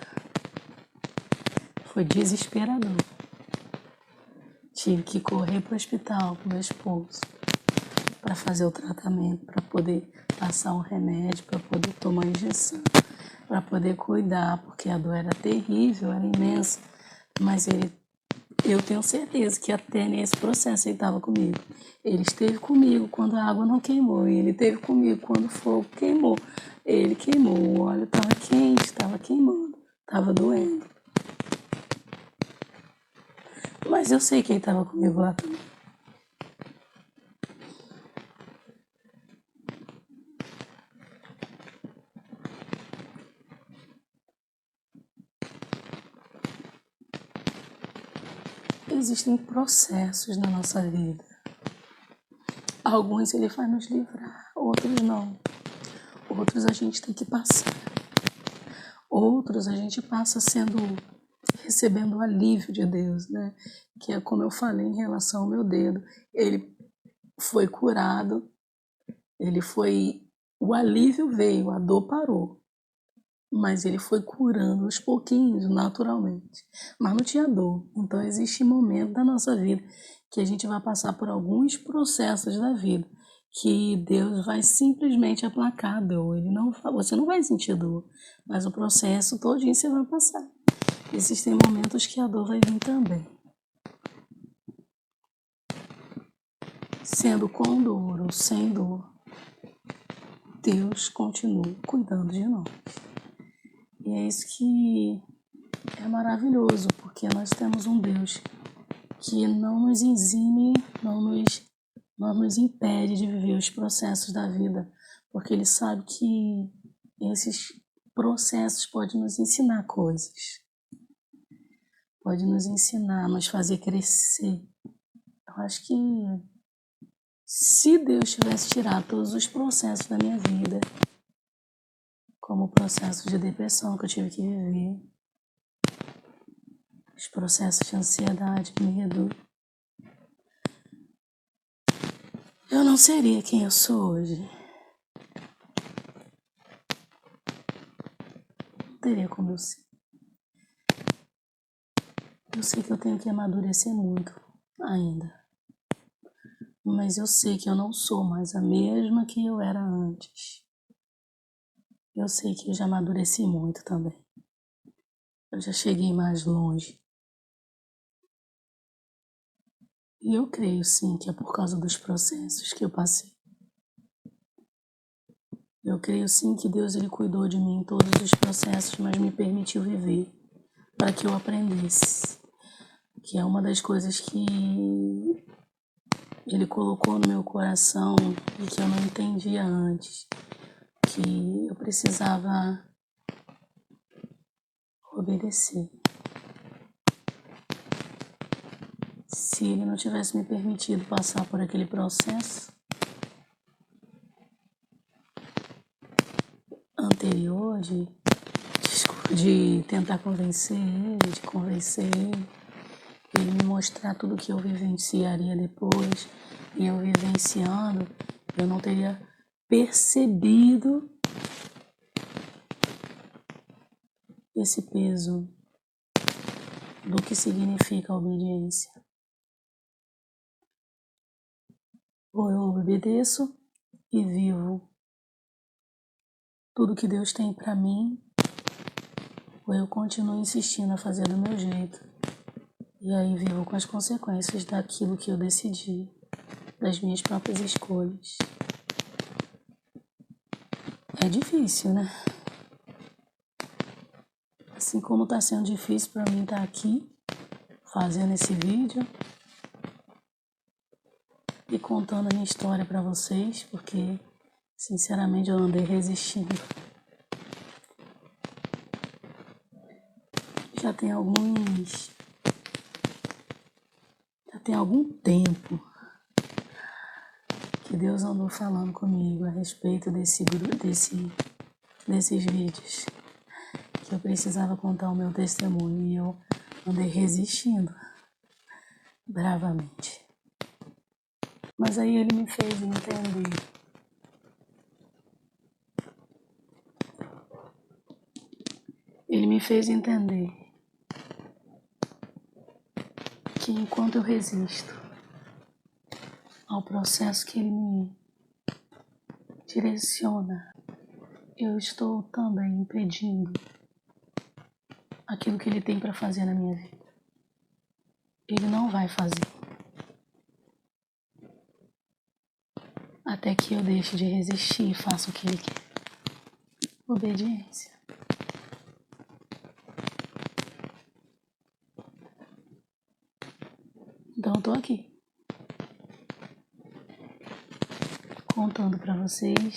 Foi desesperador. Tive que correr para o hospital com meu esposo para fazer o tratamento, para poder passar um remédio, para poder tomar injeção, para poder cuidar, porque a dor era terrível, era imensa. Mas eu tenho certeza que até nesse processo ele estava comigo. Ele esteve comigo quando a água não queimou, e ele esteve comigo quando o fogo queimou. Ele queimou, o óleo estava quente, estava queimando, estava doendo. Mas eu sei que ele estava comigo lá também. Existem processos na nossa vida. Alguns ele vai nos livrar, outros não. Outros a gente tem que passar. Outros a gente passa recebendo o alívio de Deus, né? Que é como eu falei em relação ao meu dedo. Ele foi curado, o alívio veio, a dor parou. Mas ele foi curando aos pouquinhos, naturalmente. Mas não tinha dor. Então existe momento da nossa vida que a gente vai passar por alguns processos da vida que Deus vai simplesmente aplacar a dor. Você não vai sentir dor, mas o processo todinho você vai passar. Existem momentos que a dor vai vir também. Sendo com dor ou sem dor, Deus continua cuidando de nós. E é isso que é maravilhoso, porque nós temos um Deus que não nos exime, não nos impede de viver os processos da vida, porque Ele sabe que esses processos podem nos ensinar coisas, podem nos ensinar, nos fazer crescer. Eu acho que se Deus tivesse tirado todos os processos da minha vida, como o processo de depressão que eu tive que viver, os processos de ansiedade, medo, eu não seria quem eu sou hoje. Não teria como eu ser. Eu sei que eu tenho que amadurecer muito ainda. Mas eu sei que eu não sou mais a mesma que eu era antes. Eu sei que eu já amadureci muito também. Eu já cheguei mais longe. E eu creio sim que é por causa dos processos que eu passei. Eu creio sim que Deus ele cuidou de mim em todos os processos, mas me permitiu viver para que eu aprendesse. Que é uma das coisas que Ele colocou no meu coração e que eu não entendia antes. Que eu precisava obedecer. Se Ele não tivesse me permitido passar por aquele processo anterior de tentar convencer ele me mostrar tudo que eu vivenciaria depois, e eu vivenciando, eu não teria percebido esse peso do que significa a obediência. Ou eu obedeço e vivo tudo que Deus tem para mim, ou eu continuo insistindo a fazer do meu jeito. E aí vivo com as consequências daquilo que eu decidi, das minhas próprias escolhas. É difícil, né? Assim como está sendo difícil para mim estar aqui, fazendo esse vídeo e contando a minha história para vocês, porque, sinceramente, eu andei resistindo. Já tem algum tempo que Deus andou falando comigo a respeito desses vídeos, que eu precisava contar o meu testemunho, e eu andei resistindo bravamente. Mas aí Ele me fez entender que enquanto eu resisto ao processo que Ele me direciona, eu estou também impedindo aquilo que Ele tem para fazer na minha vida. Ele não vai fazer até que eu deixe de resistir e faça o que Ele quer. Obediência. Então eu tô aqui contando para vocês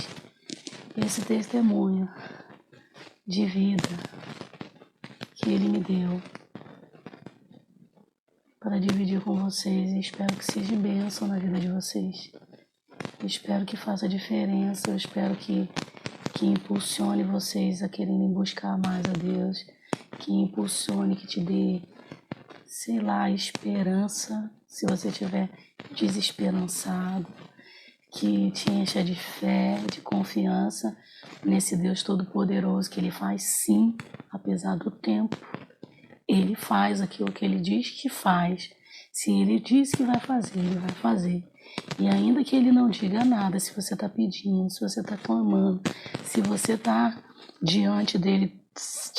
esse testemunho de vida que Ele me deu para dividir com vocês, e espero que seja bênção na vida de vocês. Eu espero que faça diferença, eu espero que impulsione vocês a quererem buscar mais a Deus, que impulsione, que te dê, sei lá, esperança, se você estiver desesperançado, que te encha de fé, de confiança nesse Deus Todo-Poderoso, que Ele faz sim, apesar do tempo. Ele faz aquilo que Ele diz que faz. Se Ele diz que vai fazer, Ele vai fazer. E ainda que Ele não diga nada, se você está pedindo, se você está clamando, se você está diante dEle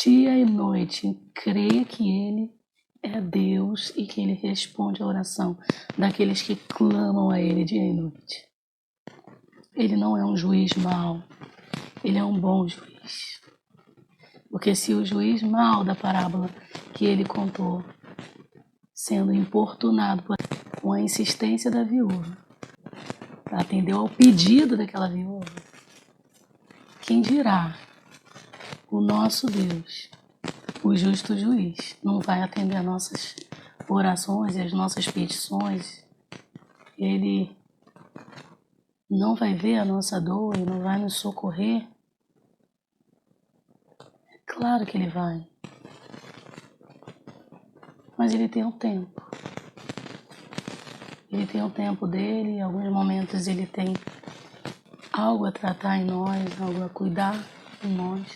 dia e noite, creia que Ele é Deus e que Ele responde a oração daqueles que clamam a Ele dia e noite. Ele não é um juiz mau, Ele é um bom juiz. Porque se o juiz mau da parábola que ele contou, sendo importunado com a insistência da viúva, atendeu ao pedido daquela viúva, quem dirá o nosso Deus, o justo juiz, não vai atender as nossas orações e as nossas petições? Ele não vai ver a nossa dor e não vai nos socorrer? Claro que Ele vai. Mas Ele tem um tempo. Ele tem o tempo dele, em alguns momentos Ele tem algo a tratar em nós, algo a cuidar em nós,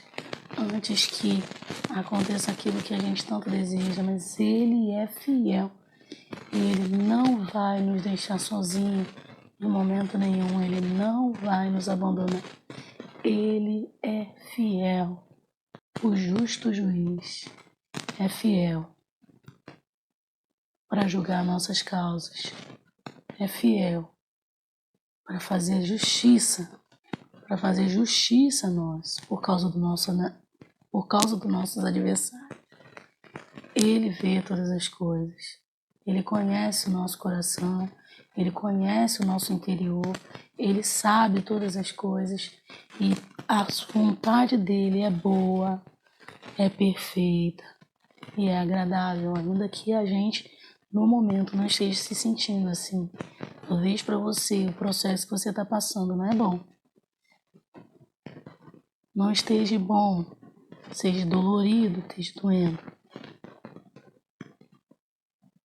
antes que aconteça aquilo que a gente tanto deseja. Mas Ele é fiel e Ele não vai nos deixar sozinhos Em momento nenhum Ele não vai nos abandonar. Ele é fiel. O justo juiz é fiel para julgar nossas causas. É fiel para fazer justiça a nós, por causa dos nossos adversários. Ele vê todas as coisas. Ele conhece o nosso coração, Ele conhece o nosso interior, Ele sabe todas as coisas e a vontade dEle é boa, é perfeita e é agradável, ainda que a gente, no momento, não esteja se sentindo assim. Talvez para você o processo que você está passando não é bom. Não esteja bom, seja dolorido, esteja doendo.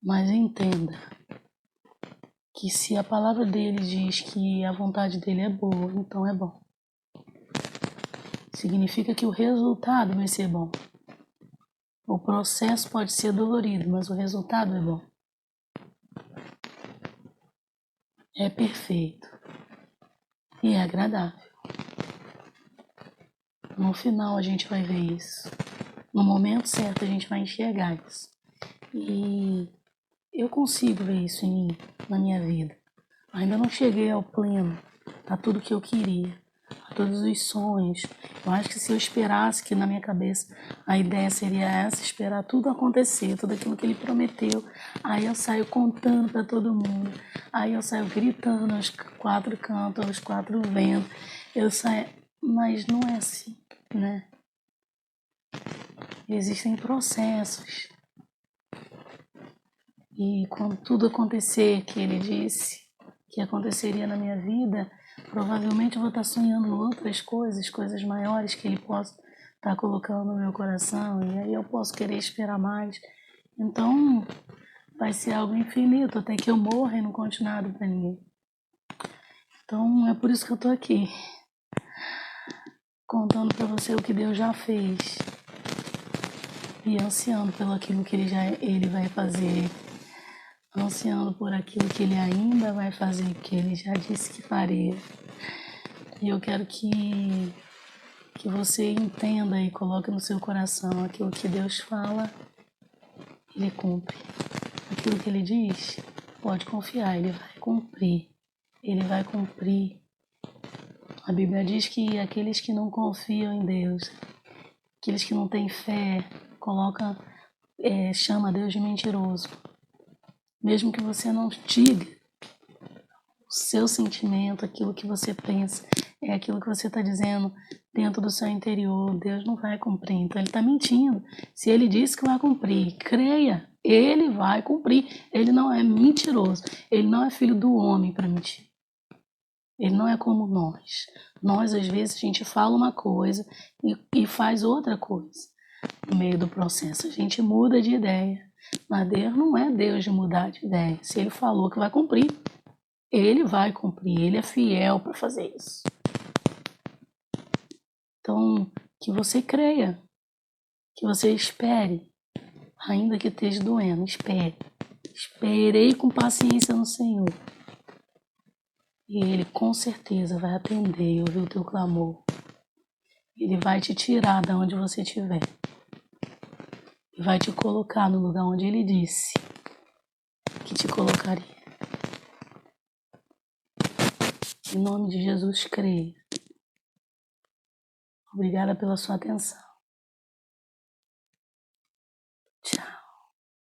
Mas entenda que se a palavra dele diz que a vontade dele é boa, então é bom. Significa que o resultado vai ser bom. O processo pode ser dolorido, mas o resultado é bom. É perfeito e é agradável. No final a gente vai ver isso. No momento certo a gente vai enxergar isso. E eu consigo ver isso em mim, na minha vida. Ainda não cheguei ao pleno, a tudo que eu queria, a todos os sonhos. Eu acho que se eu esperasse, que na minha cabeça a ideia seria essa, esperar tudo acontecer, tudo aquilo que ele prometeu, aí eu saio contando para todo mundo, aí eu saio gritando aos quatro cantos, aos quatro ventos, eu saio, mas não é assim, né? Existem processos. E quando tudo acontecer que ele disse que aconteceria na minha vida, provavelmente eu vou estar sonhando outras coisas, coisas maiores que ele possa estar colocando no meu coração, e aí eu posso querer esperar mais. Então, vai ser algo infinito, até que eu morra e não conte nada para ninguém. Então, é por isso que eu estou aqui, contando para você o que Deus já fez e ansiando pelo aquilo que ele vai fazer, ansiando por aquilo que ele ainda vai fazer, que ele já disse que faria. E eu quero que você entenda e coloque no seu coração aquilo que Deus fala, ele cumpre. Aquilo que ele diz, pode confiar, ele vai cumprir. Ele vai cumprir. A Bíblia diz que aqueles que não confiam em Deus, aqueles que não têm fé, chama Deus de mentiroso. Mesmo que você não diga o seu sentimento, aquilo que você pensa, é aquilo que você está dizendo dentro do seu interior, Deus não vai cumprir. Então ele está mentindo. Se ele disse que vai cumprir, creia, ele vai cumprir. Ele não é mentiroso. Ele não é filho do homem para mentir. Ele não é como nós. Nós, às vezes, a gente fala uma coisa e faz outra coisa no meio do processo. A gente muda de ideia. Mas Deus não é Deus de mudar de ideia. Se ele falou que vai cumprir, ele vai cumprir. Ele é fiel para fazer isso. Então, que você creia, que você espere, ainda que esteja doendo, espere. Esperei com paciência no Senhor. E Ele com certeza vai atender e ouvir o teu clamor. Ele vai te tirar de onde você estiver. E vai te colocar no lugar onde Ele disse que te colocaria. Em nome de Jesus, creia. Obrigada pela sua atenção.